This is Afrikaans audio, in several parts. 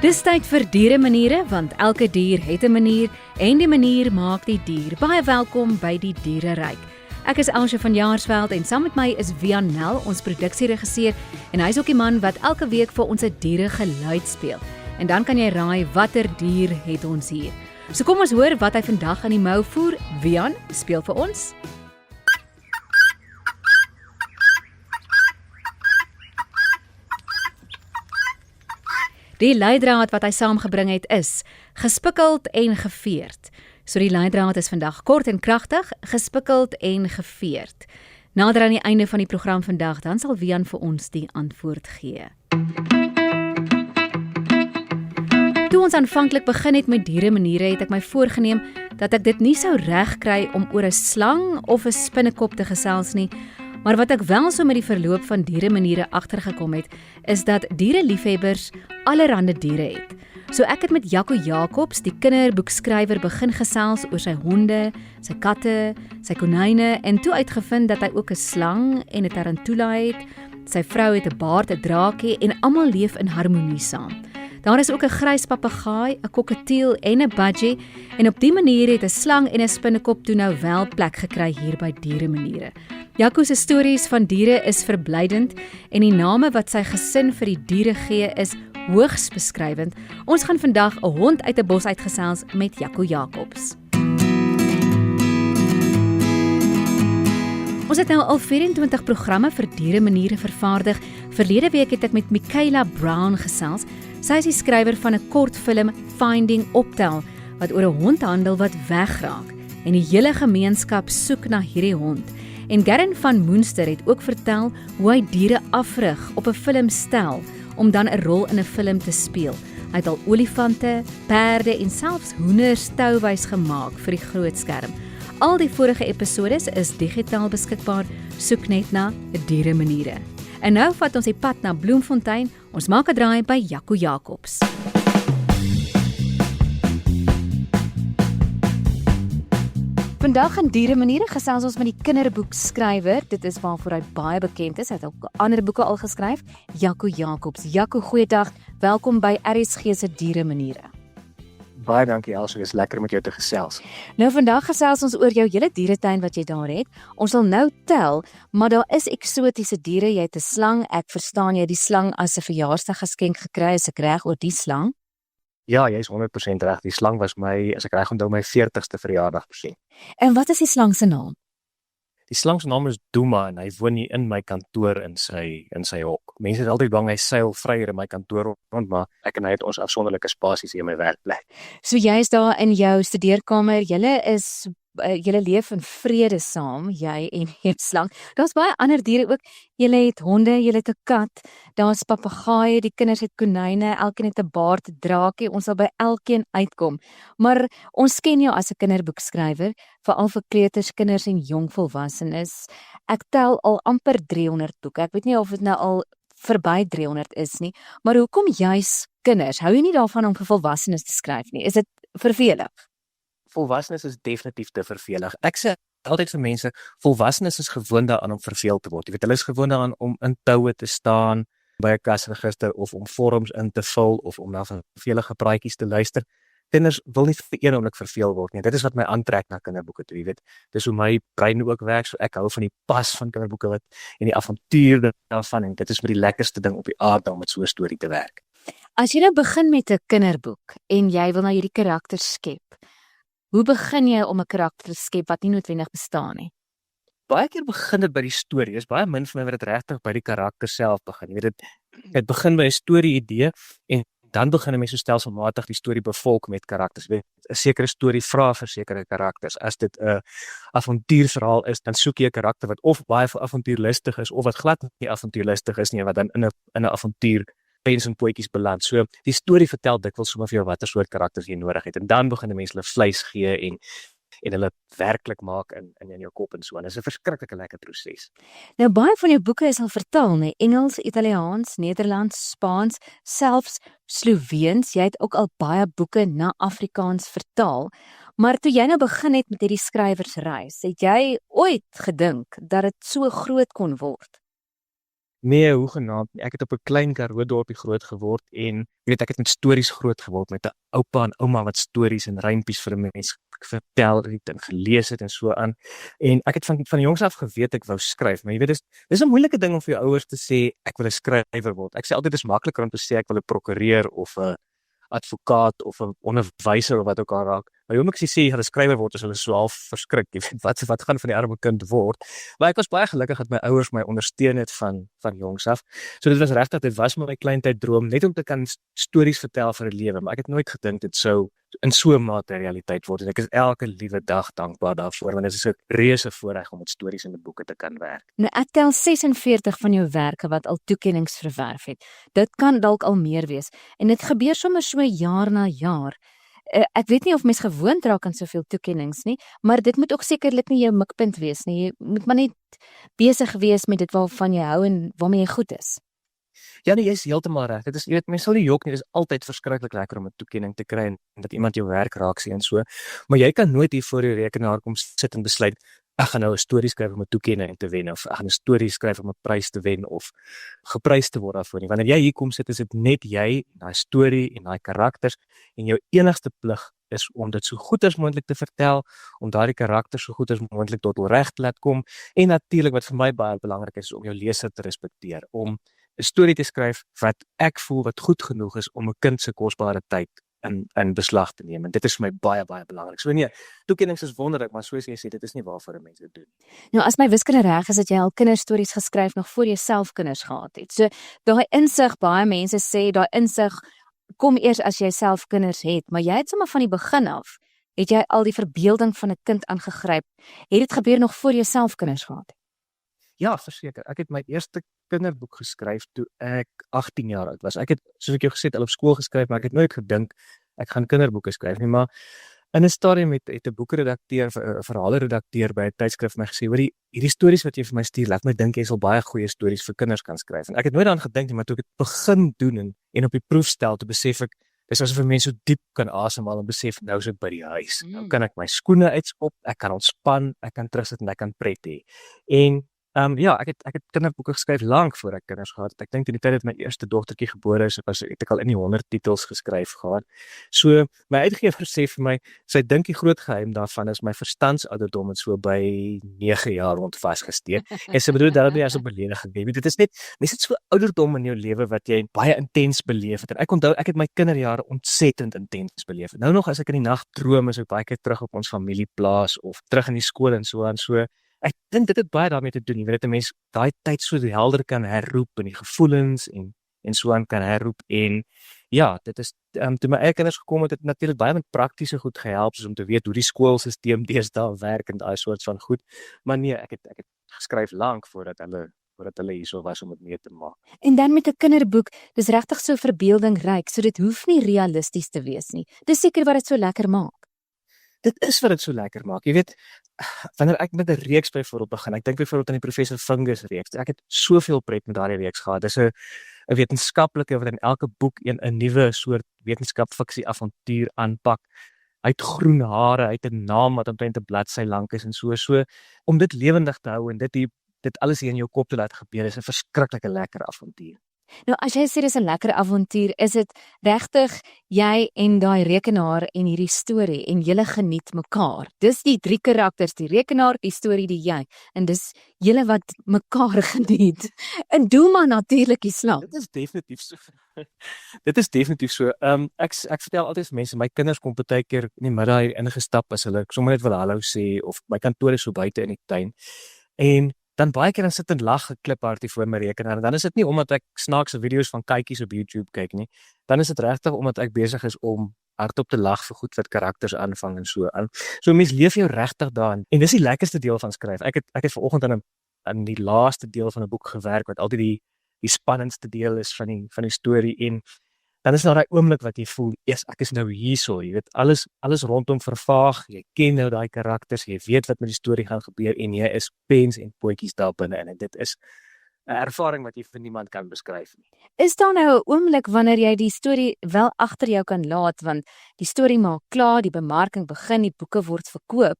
Dis tyd vir dieremaniere, want elke dier het 'n manier en die manier maak die dier. Baie welkom by die Diereryk. Ek is Elsje van Jaarsveld en saam met my is Wian Nel, ons produksieregisseur, en hy is ook die man wat elke week vir ons 'n dieregeluid speel. En dan kan jy raai watter dier het ons hier. So kom ons hoor wat hy vandag aan die mou voer. Wian, speel vir ons. Die leidraad wat hy saamgebring het is gespikkeld en geveerd. So die leidraad is vandag kort en kragtig, gespikkeld en geveerd. Nader aan die einde van die program vandag, dan sal Wian vir ons die antwoord gee. Toe ons aanvanklik begin het met dieremaniere, het ek my voorgenem dat ek dit nie sou reg kry om oor 'n slang of 'n spinnekop te gesels nie. Maar wat ek wel so met die verloop van dieremaniere agtergekom het, is dat diereliefhebbers allerhande diere het. So ek het met Jaco Jacobs, die kinderboekskrywer, begin gesels oor sy honde, sy katte, sy konyne en toe uitgevind dat hy ook 'n slang en 'n tarantula het. Sy vrou het 'n baard, 'n draakie en almal leef in harmonie saam. Daar is ook 'n grys papegaai, 'n kokkatiel en 'n budgie en op die manier het 'n slang en 'n spinnekop toe nou wel plek gekry hier by dieremaniere. Jaco se stories van diere is verblydend en die name wat sy gesin vir die diere gee is hoogs beskrywend. Ons gaan vandag 'n hond uit 'n bos uitgesels met Jaco Jacobs. Ons het nou al 24 programme vir dieremaniere vervaardig. Verlede week het ek met Michaela Brown gesels. Sy is die skrywer van 'n kortfilm Finding Optel wat oor 'n hond handel wat wegraak en die hele gemeenskap soek na hierdie hond. En Garen van Moonster het ook vertel hoe hy diere afrig op 'n filmstel om dan 'n rol in 'n film te speel. Hy het al olifante, perde en selfs hoenders touwys gemaak vir die groot skerm. Al die vorige episodes is digitaal beskikbaar, soek net na dieremaniere. En nou vat ons die pad na Bloemfontein. Ons maak 'n draai by Jaco Jacobs. Vandag in dieremaniere gesels ons met die kinderboekskrywer. Dit is waarvoor hy baie bekend is. Hy het ook ander boeke al geskryf. Jaco Jacobs. Jaco, goeiedag. Welkom by RSG se dieremaniere. Baie dankie Elsje, dit is lekker met jou te gesels. Nou vandag gesels ons oor jou hele dieretuin wat jy daar het. Ons sal nou tel, maar daar is eksotiese diere. Jy het 'n slang. Ek verstaan jy die slang as 'n verjaarsdaggeskenk gekry. Is ek reg oor die slang? Ja, jy is 100% reg. Die slang was as ek reg onthou, my 40ste verjaardag present. En wat is die slang se naam? Die slang se naam is Duma en hy woon hier in my kantoor in sy hok. Mense is altyd bang hy seil vryer in my kantoor rond, maar ek en hy het ons afsonderlike spasies hier in my werkplek. So jy is daar in jou studeerkamer. Julle leef in vrede saam, jy en jou slang. Daar's baie ander diere ook. Julle het honde, julle het 'n kat, daar's papegaaie, die kinders het konyne, elkeen het 'n baard, 'n draakie. Ons sal by elkeen uitkom. Maar ons ken jou as 'n kinderboekskrywer, veral vir kleuters, kinders en jong volwassenes. Ek tel al amper 300 boeke. Ek weet nie of dit nou al verby 300 is nie, maar hoekom juis kinders? Hou jy nie daarvan om vir volwassenes te skryf nie? Is dit vervelig? Volwassenes is definitief te vervelig. Ek sê altyd vir mense, volwassenes is gewoond daaraan om verveel te word. Jy weet, hulle is gewoond daaraan om in toue te staan by 'n kasregister of om vorms in te vul of om na vervelige praatjies te luister. Kinders wil nie vir een oomblik verveel word nie. Dit is wat my aantrek na kinderboeke toe, jy weet. Dis hoe my brein ook werk, so ek hou van die pas van kinderboeke en die avontuur daarvan en dit is met die lekkerste ding op die aarde om met so 'n storie te werk. As jy nou begin met 'n kinderboek en jy wil nou hierdie karakters skep, hoe begin jy om 'n karakter te skep wat nie noodwendig bestaan nie? Baie keer begin dit by die storie. Dit is baie min vir my wat dit regtig by die karakter self begin. Jy weet dit begin by 'n storie-idee en dan begin 'n mens so stelselmatig die storie bevolk met karakters. Jy weet, 'n sekere storie vra vir sekere karakters. As dit 'n avontuurverhaal is, dan soek jy 'n karakter wat of baie avontuurlustig is of wat glad nie avontuurlustig is nie, wat dan in 'n avontuur pens en potjies beland. So die storie vertel dikwels sommer vir jou watter soort karakters jy nodig het en dan begin die mense hulle vleis gee en hulle werklik maak in jou kop en so. En dit is 'n verskriklike lekker proses. Nou baie van jou boeke is al vertaal, nee, Engels, Italiaans, Nederlands, Spaans, selfs Sloweens. Jy het ook al baie boeke na Afrikaans vertaal. Maar toe jy nou begin het met hierdie skrywersreis, het jy ooit gedink dat dit so groot kon word? Nee, hoegenaamd nie. Ek het op 'n klein Karoo dorpie groot geword en jy weet ek het met stories groot geword met 'n oupa en ouma wat stories en rympies vir 'n mens vertel het en gelees het en so aan. En ek het van jongs af geweet ek wou skryf, maar jy weet dis 'n moeilike ding om vir jou ouers te sê ek wil 'n skrywer word. Ek sê altyd dis makliker om te sê ek wil 'n prokureur of 'n advokaat of 'n onderwyser of wat ook al raak. Maar hoe moet ek sê jy gaan 'n skrywer word as hulle so half verskrik, jy weet wat gaan van die arme kind word. Maar ek was baie gelukkig dat my ouers my ondersteun het van jongs af. So dit was regtig, dit was my kleintyd droom net om te kan stories vertel vir 'n lewe, maar ek het nooit gedink dit sou in so 'n mate realiteit word en ek is elke liewe dag dankbaar daarvoor want dit is 'n reuse voorreg om met stories en boeke te kan werk. Nou ek tel 46 van jou werke wat al toekenninge verwerf het. Dit kan dalk al meer wees en dit gebeur sommer so jaar na jaar. Ek weet nie of mens gewoond raak aan soveel toekenninge nie, maar dit moet ook sekerlik nie jou mikpunt wees nie. Jy moet maar net besig wees met dit waarvan jy hou en waarmee jy goed is. Ja nee, jy is heeltemal reg. Dit is jy weet mense sal nie jok nie, dit is altyd verskriklik lekker om 'n toekenning te kry en dat iemand jou werk raak sien en so. Maar jy kan nooit hier voor die rekenaar kom sit en besluit ek gaan nou 'n storie skryf om 'n toekenning te wen of ek gaan 'n storie skryf om 'n prys te wen of geprys te word daarvoor nie. Wanneer jy hier kom sit, is dit net jy, daai storie en daai karakters en jou enigste plig is om dit so goed as moontlik te vertel, om daardie karakters so goed as moontlik tot reg te laat kom en natuurlik wat vir my baie belangrik is om jou leser te respekteer, om 'n storie te skryf wat ek voel wat goed genoeg is om 'n kind se kosbare tyd in beslag te neem en dit is vir my baie belangrik. So nee, toekennings is wonderlik, maar soos jy sê, dit is nie waarvoor mense dit doen. Nou as my wiskunde reg is, het jy al kinderstories geskryf nog voor jy self kinders gehad het. So daai insig, baie mense sê daai insig kom eers as jy self kinders het, maar jy het sommer van die begin af, het jy al die verbeelding van 'n kind aangegryp. Het dit gebeur nog voor jy self kinders gehad het? Ja, verseker. Ek het my eerste kinderboek geskryf toe ek 18 jaar oud was. Ek het, soos ek jou gesê het, al op skool geskryf, maar ek het nooit gedink ek gaan kinderboeke skryf nie, maar in 'n stadium het 'n boekredakteur, 'n verhaalredakteur by 'n tydskrif my gesê, "Hoor, hierdie stories wat jy vir my stuur, laat my dink jy sal baie goeie stories vir kinders kan skryf." En ek het nooit daaraan gedink nie, maar toe ek dit begin doen en op die proef stel, toe besef ek dis asof 'n mens so diep kan asemhaal en besef nou is ek by die huis. Nou kan ek my skoene uitskop, ek kan ontspan, ek kan terugsit en ek kan pret hê. En ja, ek het kinderboeke geskryf lank voor ek kinders gehad het. Ek dink in die tyd dat my eerste dogtertjie gebore is, het ek al in die 100 titels geskryf gehad. So my uitgewer sê vir my, sy dink die groot geheim daarvan is my verstandsouderdom het so by 9 jaar rond vasgesteek. En sy bedoel dat dit as 'n belediging. Dit is net mens het so ouderdom in jou lewe wat jy baie intens beleef het. En ek onthou ek het my kinderjare ontsettend intens beleef. Nou nog as ek in die nag droom, is ek baie keer terug op ons familieplaas of terug in die skool en so aan so. Ek dink dit het baie daarmee te doen, jy weet 'n mens daai tyd so helder kan herroep en die gevoelens en so aan kan herroep en ja, dit is toe my eie kinders gekom het natuurlik baie met praktiese goed gehelp soos om te weet hoe die skoolstelsel deesdae werk en daai soort van goed. Maar nee, ek het geskryf lank voordat hulle hierso was om dit mee te maak. En dan met 'n kinderboek, dis regtig so verbeeldingryk, so dit hoef nie realisties te wees nie. Dis seker wat dit so lekker maak. Dit is wat dit so lekker maak. Jy weet, wanneer ek met 'n reeks byvoorbeeld begin, ek dink byvoorbeeld aan die Professor Fungus reeks. Ek het soveel pret met daardie reeks gehad. Dis 'n wetenskaplike wat in elke boek 'n nuwe soort wetenskap-fiksie avontuur aanpak. Hy het groen hare, hy het 'n naam wat omtrent 'n bladsy lank is en so. So om dit lewendig te hou en dit alles hier in jou kop te laat gebeur is 'n verskriklike lekker avontuur. Nou as jy sê dis 'n lekker avontuur, is dit regtig jy en daai rekenaar en hierdie storie en julle geniet mekaar. Dis die 3 karakters, die rekenaar, die storie, die jy. En dis julle wat mekaar geniet. En doen maar natuurlik die slag. Dit is definitief so. Dit is definitief so. Ek vertel altyd vir mense, my kinders kom baie keer in die middag hier ingestap as hulle sommer net wil hallo sê of my kantoor is so buite in die tuin. En dan baie keer dan sit en lag gekliphard hier voor my rekenaar. En dan is dit nie omdat ek snaakse video's van kykies op YouTube kyk nie. Dan is dit regtig omdat ek besig is om hardop te lag vir goed wat karakters aanvang en so aan. So mens leef jou regtig daarin. En dis die lekkerste deel van skryf. Ek het vanoggend aan die laaste deel van 'n boek gewerk wat altyd die spannendste deel is van die storie en dan is daar daai oomblik wat jy voel, ek is nou hierso, jy weet alles rondom vervaag, jy ken nou daai karakters, jy weet wat met die storie gaan gebeur en jy is pens en potjies daar binne en dit is 'n ervaring wat jy vir niemand kan beskryf nie. Is daar nou 'n oomblik wanneer jy die storie wel agter jou kan laat, want die storie maak klaar, die bemarking begin, die boeke word verkoop,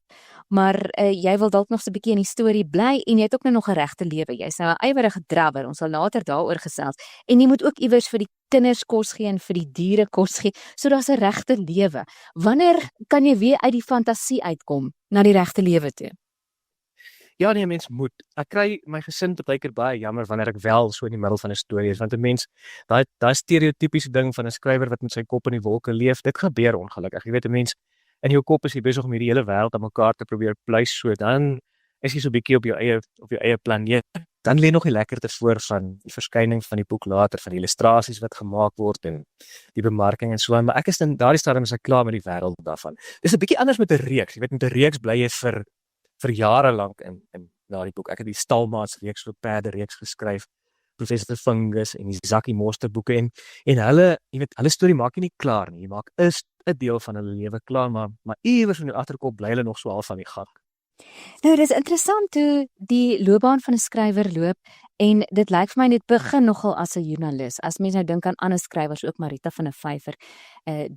maar jy wil dalk nog so 'n bietjie in die storie bly en jy het ook nou nog 'n regte lewe. Jy's nou 'n ywerige drawwer, ons sal later daaroor gesels. En jy moet ook iewers vir die kinders kos gee en vir die diere kos gee. So daar's 'n regte lewe. Wanneer kan jy weer uit die fantasie uitkom na die regte lewe toe? Ja, nee, mens moet. Ek kry my gesin partykeer baie jammer wanneer ek wel so in die middel van 'n storie is, want 'n mens, daai stereotypiese ding van 'n skrywer wat met sy kop in die wolke leef, dit gebeur ongelukkig. Jy weet, 'n mens in jou kop is jy besig om hierdie hele wêreld aan mekaar te probeer pleis, so dan is jy so 'n bietjie op jou eie planeet. Dan lê nog die lekkerte voor van die verskyning van die boek later, van die illustrasies wat gemaak word en die bemarking en so aan, maar ek is in daardie stadium is ek klaar met die wêreld daarvan. Dis 'n bietjie anders met 'n reeks. Jy weet, met 'n reeks bly jy vir jare lank in daardie boek. Ek het die Stalmaats reeks vir perde reeks geskryf, Professor Fungus en die Zakkie Monster boeke en hulle, jy weet, hulle storie maak jy nie klaar nie. Jy maak 'n deel van hulle lewe klaar, maar iewers in jou agterkop bly hulle nog so half van die gang. Nou, dis interessant hoe die loopbaan van 'n skrywer loop en dit lyk vir my dit begin nogal as 'n joernalis. As mens nou dink aan ander skrywers, ook Marita van der Vyver,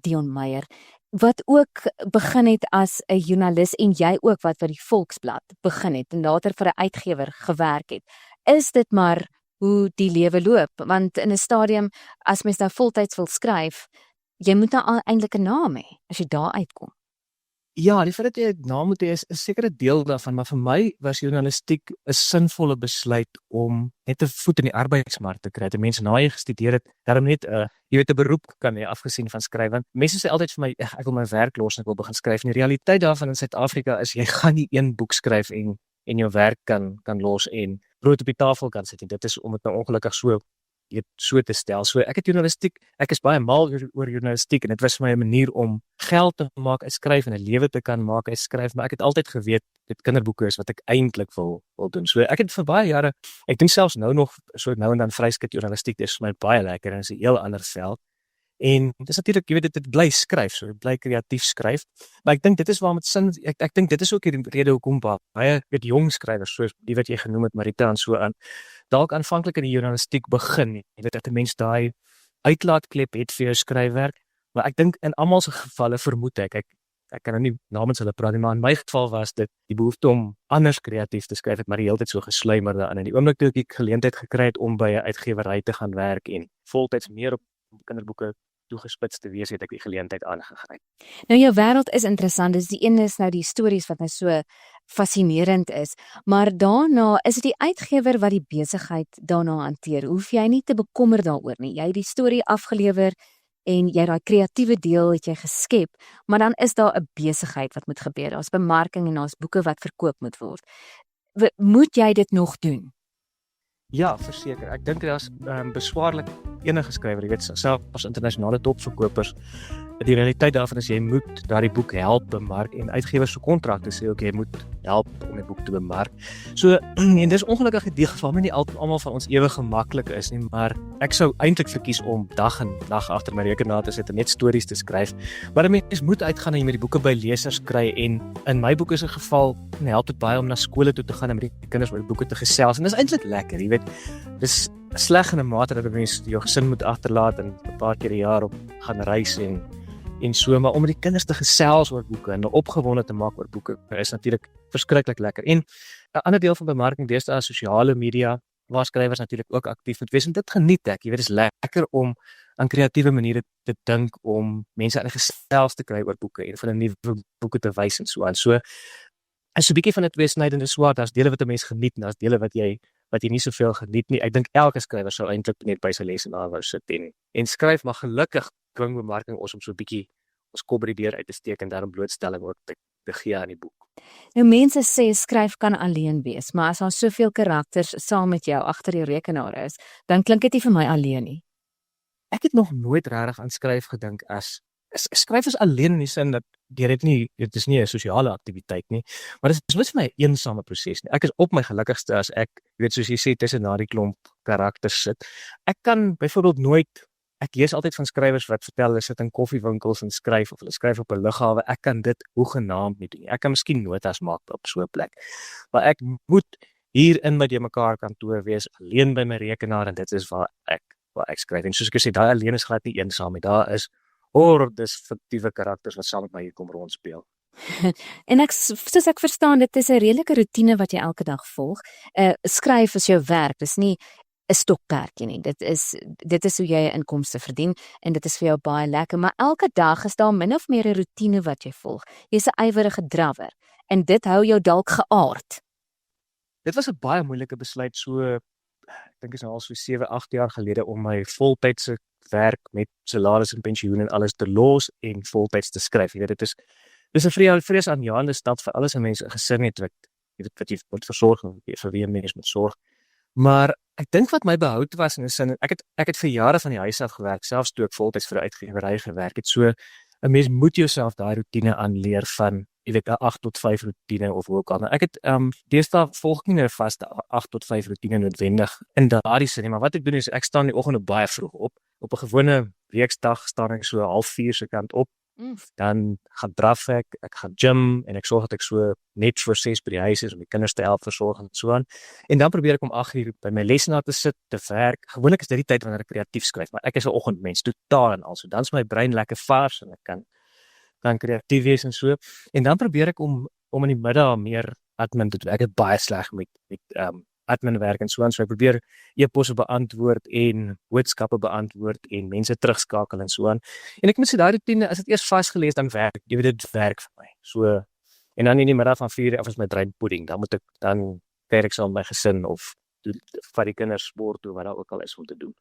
Dion Meyer, wat ook begin het as 'n joernalis en jy ook wat vir die Volksblad begin het en later vir 'n uitgewer gewerk het. Is dit maar hoe die lewe loop? Want in 'n stadium, as mens nou voltyds wil skryf, jy moet nou eintlik 'n naam hê as jy daar uitkom. Ja, die feit dat jy 'n naam moet hê is 'n sekere deel daarvan, maar vir my was journalistiek 'n sinvolle besluit om net 'n voet in die arbeidsmark te kry. Dat mense na jy gestudeer het, daarom net 'n beroep kan hê afgesien van skryf. Want mense sê altyd vir my, ek wil my werk los en ek wil begin skryf. En die realiteit daarvan in Suid-Afrika is jy gaan nie een boek skryf en jou werk kan los en brood op die tafel kan sit nie. Dit is om dit nou ongelukkig so te stel. So ek is baie mal oor journalistiek en dit was vir my 'n manier om geld te maak uit skryf en 'n lewe te kan maak uit skryf, maar ek het altyd geweet dit kinderboeke is wat ek eintlik wil doen. So ek het vir baie jare, ek dink selfs nou nog so nou en dan vryskut journalistiek, dis vir my baie lekker en is 'n heel ander veld. En dis natuurlik, jy weet, dit bly skryf, so bly kreatief skryf. Maar ek dink dit is waarom dit sin, ek dink dit is ook die rede hoekom baie jong skrywers soos die wat jy genoem het, Marita en so aan, dalk aanvanklik in die journalistiek begin. Jy weet dat 'n mens daai uitlaatklep het vir jou skryfwerk, maar ek dink in almal se gevalle vermoed ek kan nou nie namens hulle praat nie, maar in my geval was dit die behoefte om anders kreatief te skryf, het maar die hele tyd so gesluimer daarin. En die oomblik toe ek geleentheid gekry het om by 'n uitgewery te gaan werk en voltyds meer op kinderboeke toegespits te wees, het ek die geleentheid aangegryp. Nou jou wêreld is interessant, dis die een is nou die stories wat nou so fascinerend is, maar daarna is dit die uitgewer wat die besigheid daarna hanteer. Hoef jy nie te bekommer daaroor nie. Jy het die storie afgelewer en jy daai kreatiewe deel het jy geskep, maar dan is daar 'n besigheid wat moet gebeur. Daar's bemarking en daar's boeke wat verkoop moet word. Moet jy dit nog doen? Ja, verseker. Ek dink daar's beswaarlik enige skrywer, jy weet, selfs as internasionale topverkopers, die realiteit daarvan is jy moet daardie boek help bemark en uitgewers se kontrakte sê ook jy moet help om die boek te bemark. So en dis ongelukkig die geval nie almal van ons ewe gemaklik is nie, maar ek sou eintlik verkies om dag en nag agter my rekenaar te sit en net stories te skryf. Maar mens moet uitgaan en jy moet die boeke by lesers kry en in my boeke se geval help dit baie om na skole toe te gaan en met die kinders oor die boeke te gesels en dis eintlik lekker, jy weet. Dis sleg in 'n mate dat mense jou gesin moet agterlaat en 'n paar keer 'n jaar op gaan reis en so, maar om met die kinders te gesels oor boeke en opgewonde te maak oor boeke is natuurlik verskriklik lekker. En 'n ander deel van bemarking deesdae is sosiale media, waar skrywers natuurlik ook aktief moet wees en dit geniet ek. Jy weet, dit is lekker om aan kreatiewe maniere te dink om mense aan die gesels te kry oor boeke en van 'n nuwe boeke te wys en so aan. So is so 'n bietjie van 'n tweesnydende swaard. Daar's dele wat 'n mens geniet en daar's dele wat jy nie soveel geniet nie. Ek dink elke skrywer sou eintlik net by sy lesenaar wou sit en skryf, maar gelukkig dwing bemarking ons om so 'n bietjie ons kop by die deur uit te steek en daarom blootstelling ook te gee aan die boek. Nou mense sê skryf kan alleen wees, maar as daar soveel karakters saam met jou agter die rekenaar is, dan klink dit nie vir my alleen nie. Ek het nog nooit regtig aan skryf gedink as skryf is alleen in die sin dat dit is nie 'n sosiale aktiwiteit nie, maar dit is vir my 'n eensame proses nie. Ek is op my gelukkigste as ek, jy weet, soos jy sê, tussen daardie klomp karakters sit. Ek kan byvoorbeeld nooit, ek lees altyd van skrywers wat vertel hulle sit in koffiewinkels en skryf of hulle skryf op 'n lughawe. Ek kan dit hoegenaamd nie doen nie. Ek kan miskien notas maak op so 'n plek, maar ek moet hier in my mekaar kantoor wees, alleen by my rekenaar en dit is waar ek skryf. En soos ek sê, daai alleen is glad nie eensaam nie. Daar is hordes fiktiewe karakters wat saam met my hier kom rondspeel. En soos ek verstaan, dit is 'n redelike roetine wat jy elke dag volg. Skryf is jou werk, dis nie 'n stokperdjie nie. Dit is hoe jy 'n inkomste verdien en dit is vir jou baie lekker, maar elke dag is daar min of meer 'n roetine wat jy volg. Jy's 'n ywerige drawer en dit hou jou dalk geaard. Dit was 'n baie moeilike besluit ek dink is nou al so 7-8 jaar gelede om my voltydse werk met salaris en pensioen en alles te los en voltyds te skryf. Jy weet, dis 'n vreesaanjaende stap vir alles 'n mens 'n gesin het wat jy moet versorg en vir wie 'n mens moet sorg. Maar ek dink wat my behoud was in 'n sin, ek het vir jare van die huis af gewerk, selfs toe ek voltyds vir 'n uitgewery gewerk het. So 'n mens moet jouself daai roetine aanleer van, jy weet, 'n 8 tot 5 roetine of hoe ook al. Ek het deesdae volg nie 'n vaste 8 tot 5 roetine noodwendig in daardie sin nie, maar wat ek doen is ek staan in die oggend baie vroeg op. Op 'n gewone weekdag staan ek so 3:30 se kant op. Dan gaan draf ek gaan gym en ek sorg dat ek so net voor 6 by die huis is om die kinders te help versorg en so aan. En dan probeer ek om 8:00 by my lesenaar te sit, te werk. Gewoonlik is dit die tyd wanneer ek kreatief skryf, maar ek is 'n oggendmens totaal en al. So dan is my brein lekker vars en ek kan kreatief wees en so. En dan probeer ek om in die middag meer admin te doen. Ek is baie sleg met admin werk en so aan. So ek probeer e-posse beantwoord en boodskappe beantwoord en mense terugskakel en so aan. En ek moet sê daai roetine, as dit eers vasgelees dan werk. Jy weet, dit werk vir my. So en dan in die middag van 4:00 af is my drein pudding. Dan kyk ek saam met my gesin of vat die kinders sport toe wat daar ook al is om te doen.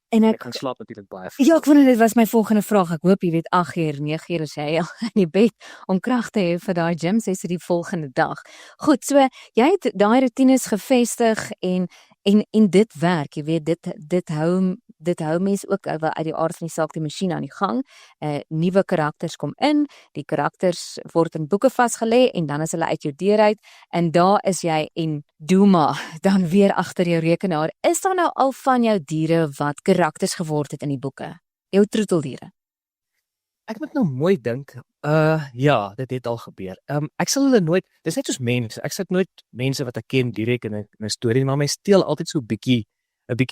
En Ek gaan slaap natuurlik baie vroeg. Ja, ek wonder dit was my volgende vraag. Ek hoop jy weet 8:00, 9:00 is jy al in die bed om krag te hê vir daai gym sessie die volgende dag. Goed, so jy het daai roetines gevestig en dit werk, jy weet dit hou mense ook uit die aard van die saak die masjien aan die gang. Nuwe karakters kom in, die karakters word in boeke vasgelê en dan is hulle uit jou deur uit en daar is jy en doe maar dan weer agter jou rekenaar. Is daar nou al van jou diere wat karakters geword het in die boeke? Jou troeteldiere. Ek moet nou mooi dink. Ja, dit het al gebeur. Ek sal hulle nooit, dis net soos mense. Ek sit nooit mense wat ek ken direk in 'n storie, maar my steel altyd so 'n bietjie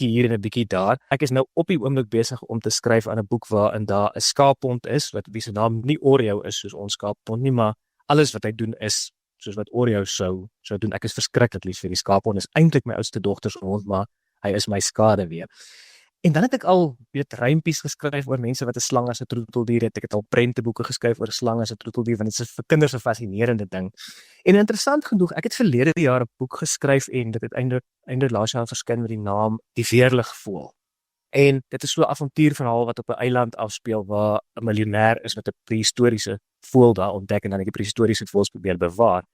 hier en 'n bietjie daar. Ek is nou op die oomblik besig om te skryf aan 'n boek waarin daar 'n skaaphond is wat wie se naam nie Oreo is soos ons skaaphond nie, maar alles wat hy doen is soos wat Oreo sou doen. Ek is verskriklik lief vir die skaaphond. Is eintlik my oudste dogter se hond, maar hy is my skaduwee. En dan het ek al rympies geskryf oor mense wat 'n slang as 'n troeteldier het. Ek het al prenteboeke geskryf oor 'n slang as 'n troeteldier want dit is vir kinders 'n fascinerende ding. En interessant genoeg, ek het verlede jaar 'n boek geskryf en dit het einde laas jaar verskyn met die naam Die Weerligvoël. En dit is so 'n avontuurverhaal wat op 'n eiland afspeel waar 'n miljonair is met 'n prehistoriese voël daar ontdek en dan die prehistoriese voëls probeer bewaar.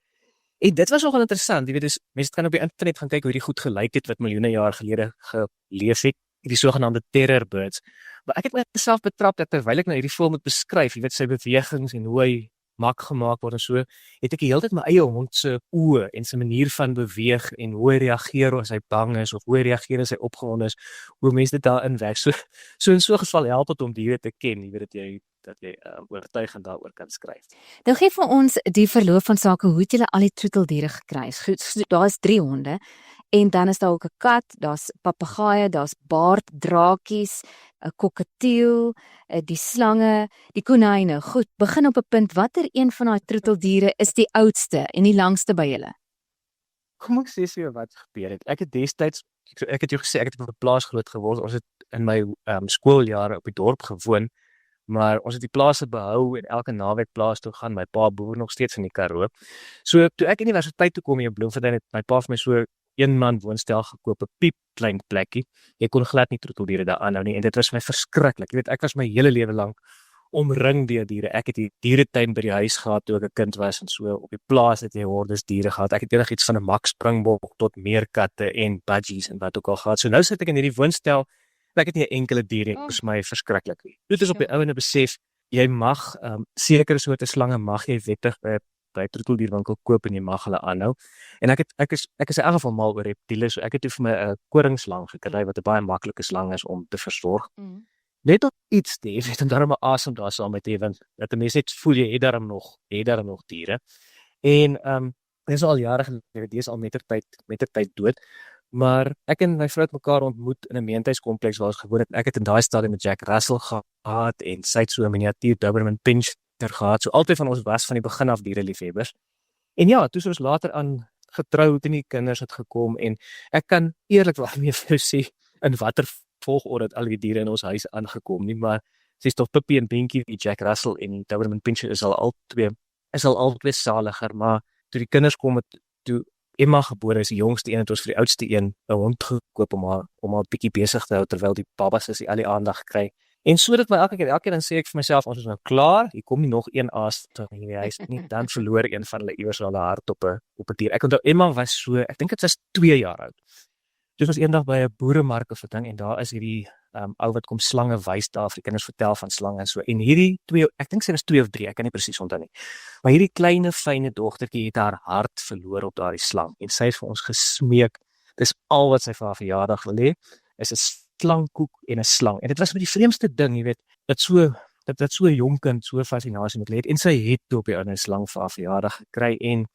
En dit was nogal interessant. Jy weet, dus mense kan op die internet gaan kyk hoe die goed gelyk het wat miljoene jaar gelede geleef het. Die sogenaamde terror birds. Maar ek het myself betrap dat terwyl ek nou hierdie voël moet beskryf, jy weet sy bewegings en hoe hy mak gemaak word en so, het ek die hele tyd my eie hond se oë en sy manier van beweeg en hoe hy reageer as hy bang is of hoe hy reageer as hy opgewonde is, hoe mense dit daarin werk. So in so 'n geval help dit om diere te ken, jy weet dat jy oortuigend daaroor kan skryf. Nou gee vir ons die verloop van sake, hoe het julle al die troeteldiere gekry? Goed, daar is 3 honde. En dan is daar ook 'n kat, daar's papegaaie, daar's baarddraakies, 'n kokkatiel, die slange, die konyne. Goed, begin op 'n punt. Watter een van daai troeteldiere is die oudste en die langste by julle? Kom ek sê vir jou wat gebeur het. Ek het destyds, ek het jou gesê ek het op 'n plaas groot geword. Ons het in my skooljare op die dorp gewoon, maar ons het die plase behou en elke naweek plaas toe gaan. My pa boer nog steeds in die Karoo. So toe ek universiteit toe kom in Bloemfontein het my pa vir my so 1-man woonstel gekoop, 'n piep klein plekkie. Jy kon glad nie troeteldiere daar aanhou nie en dit was my verskriklik. Jy weet, ek was my hele lewe lank omring deur diere. Ek het die dieretuin by die huis gehad toe ek 'n kind was en so op die plaas het jy hordes diere gehad. Ek het enigiets van 'n mak springbok tot meerkatte en budgies en wat ook al gehad. So nou sit ek in hierdie woonstel en ek het nie 'n enkele dier nie. Dit is my verskriklik. Dit is op die ouene besef jy mag sekere soorte slange mag jy wettig by troeteldierwinkel koop en jy mag hulle aanhou. En ek is in elk geval mal oor reptiele, so ek het toe vir my 'n koringslang gekry wat 'n baie maklike slang is om te versorg. Net op iets te hê, om daarom asem daar saam met te hê, want dat 'n mens net voel jy het daarom nog diere. En Dis al jare gelede, die is al mettertyd dood. Maar ek en my vrou het mekaar ontmoet in 'n meentuiskompleks waar ons gewoon het. Ek het in daai stadium met Jack Russell gehad en sy het so 'n miniatuur Doberman Pinscher gehad. So albei van ons was van die begin af diereliefhebbers. En ja, toe is ons later aan getroud en die kinders het gekom en ek kan eerlikwaar nie vir jou sê in watter volgorde het al die diere in ons huis aangekom nie, maar sies tog Pippi en Binkie, die Jack Russell en die Doberman Pinscher is al albei saliger, maar toe die kinders kom het, toe Emma gebore is, die jongste een, het ons vir die oudste een 'n hond gekoop om haar bietjie besig te hou terwyl die babas is al die aandag kry. En so dit my elke keer dan sê ek vir myself, ons is nou klaar, hier kom nie nog een aas terug in die huis nie, dan verloor een van hulle iewers al 'n hart op 'n dier. Ek onthou Emma was so, ek dink dit was 2 jaar oud. Dit was eendag by 'n boeremark of 'n ding en daar is hierdie ou wat kom slange wys daar vir die kinders vertel van slange en so. En hierdie 2, ek dink sy was 2 of 3, ek kan nie presies onthou nie. Maar hierdie kleine fynne dogtertjie het haar hart verloor op daardie slang en sy het vir ons gesmeek. Dis al wat sy vir haar verjaardag wil hê, is 'n slangkoek en 'n slang. En dit was met die vreemdste ding, jy weet, dat so 'n jong kind so fascinasie met het en sy het toe op die ander slang vir haar verjaardag gekry en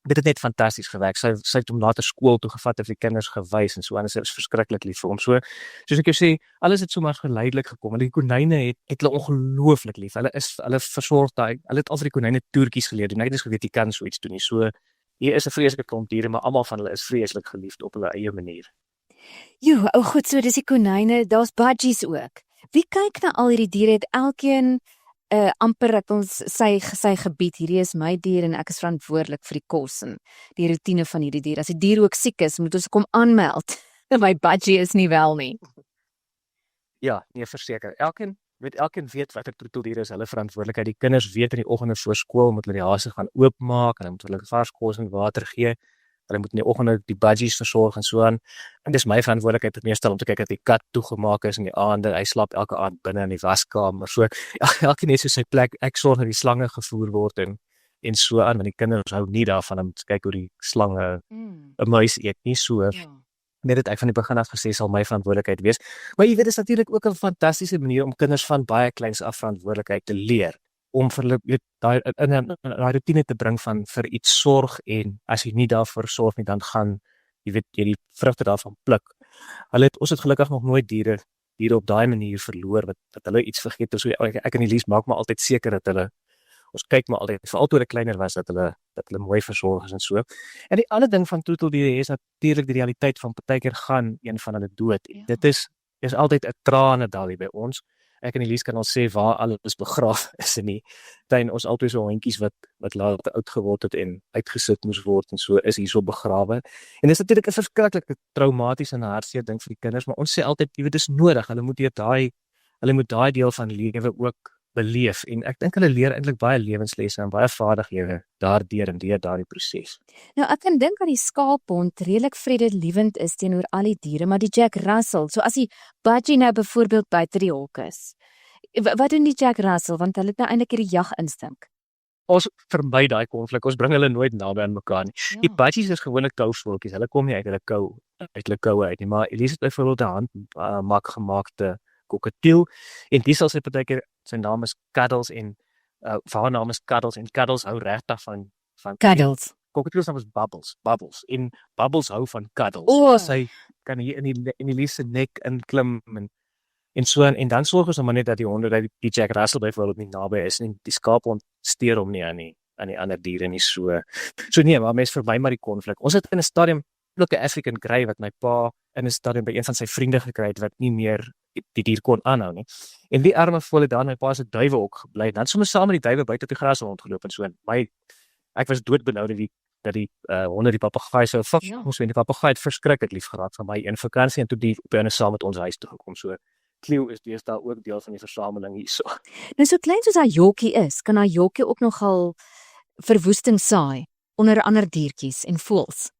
dit het net fantasties gewerk. Sy het hom later skool toe gevat en vir die kinders gewys en so en sy is verskriklik lief vir hom. So soos ek jou sê, alles het sommer geleidelik gekom. En die konyne het hulle ongelooflik lief. Hulle versorg daai. Hulle het al vir die konyne toertjies geleer doen. Ek het eens geweet jy kan so iets doen nie. So hier is 'n vreeslike klomp diere, maar almal van hulle is vreeslik geliefd op hulle eie manier. Jo, goed, so dis die konyne, daar's budgies ook. Wie kyk na al hierdie diere? Het elkeen amper ek ons sy gebied, hierdie is my dier en ek is verantwoordelik vir die kos en die roetine van hierdie dier. As die dier ook siek is, moet ons kom aanmeld. My budgie is nie wel nie. Ja, nee, verseker. Elkeen weet watter troeteldiere is hulle verantwoordelikheid. Die kinders weet in die oggende voor skool moet hulle die hase gaan oopmaak en hulle moet hulle vars kos en water gee. Hulle moet in die oggende die budgies versorg en so aan. En dis my verantwoordelikheid meestal om te kyk dat die kat toegemaak is in die aande. Hy slaap elke aand binne in die waskamer. So elkeen het so sy plek. Ek sorg dat die slange gevoer word en so aan, want die kinders hou nie daarvan om te kyk hoe die slange 'n muis eet nie. So net dit ek van die begin af gesê sal my verantwoordelikheid wees. Maar jy weet, dit is natuurlik ook 'n fantastiese manier om kinders van baie kleins af verantwoordelikheid te leer. Om vir hulle daai routine te bring van vir iets sorg en as jy nie daarvoor sorg nie, dan gaan jy die vrugte daarvan pluk. Ons het gelukkig nog nooit diere op daai manier verloor wat hulle iets vergeet. So ek en Elise maak maar altyd seker dat ons kyk maar altyd veral toe hulle kleiner was dat hulle mooi versorg is en so. En die ander ding van troeteldiere is natuurlik die realiteit van partykeer gaan een van hulle dood. Ja. Dit is altyd 'n tranendal hier by ons. Ek en Elise kan al sê waar alles begraaf is in die tuin. Ons altyd so hondjies wat later oud geword het en uitgesit moes word en so is hierso begrawe. En dis natuurlik 'n verskriklike traumatiese en hartseer ding vir die kinders, maar ons sê altyd, jy weet, dis nodig. Hulle moet daai deel van lewe ook beleef en ek dink hulle leer eintlik baie lewenslesse en baie vaardighede daardeur en deur daardie proses. Nou ek kan dink dat die skaaphond redelik vredelievend is teenoor al die diere, maar die Jack Russell, so as die budgie nou byvoorbeeld buite die hok is. Wat doen die Jack Russell, want hulle het nou eintlik hierdie jaginstink? Ons vermy daai konflik. Ons bring hulle nooit naby aan mekaar nie. Ja. Die budgies is gewoonlik kouvoeltjies. Hulle kom nie uit hulle koue uit nie, maar Elise het byvoorbeeld 'n handmak gemaakte kokatiel en dis al sy partykeer sy naam is Cuddles en haar naam is Cuddles en Cuddles hou regtig van Cuddles. Kokatiel se naam is Bubbles en Bubbles hou van Cuddles. Sy kan hier in die Elise se nek inklim en so en dan sorg ons maar net dat die honde dat die Jack Russell byvoorbeeld nie naby is en die skaaphond steur hom nie aan die ander diere nie so nee, maar mens verby maar die konflik. Ons het in 'n stadium 'n African Grey wat my pa in 'n stadium by een van sy vriende gekry het wat nie meer die dier kon aanhou nie. En die arme voel het dan my pa se duwe ook gebly. Dan sommer saam met die duwe buite op die gras rondgeloop en so. Ek was doodbenou dat die honde die papegaai sou vang. Ons weet die papegaai het verskriklik lief geraak van my in vakansie en toe die op 'n saam met ons huis toe gekom. So Cleo is deesdae ook deel van die versameling hierso. Nou so klein soos haar jokkie is, kan haar jokkie ook nogal verwoesting saai onder ander diertjies en voëls.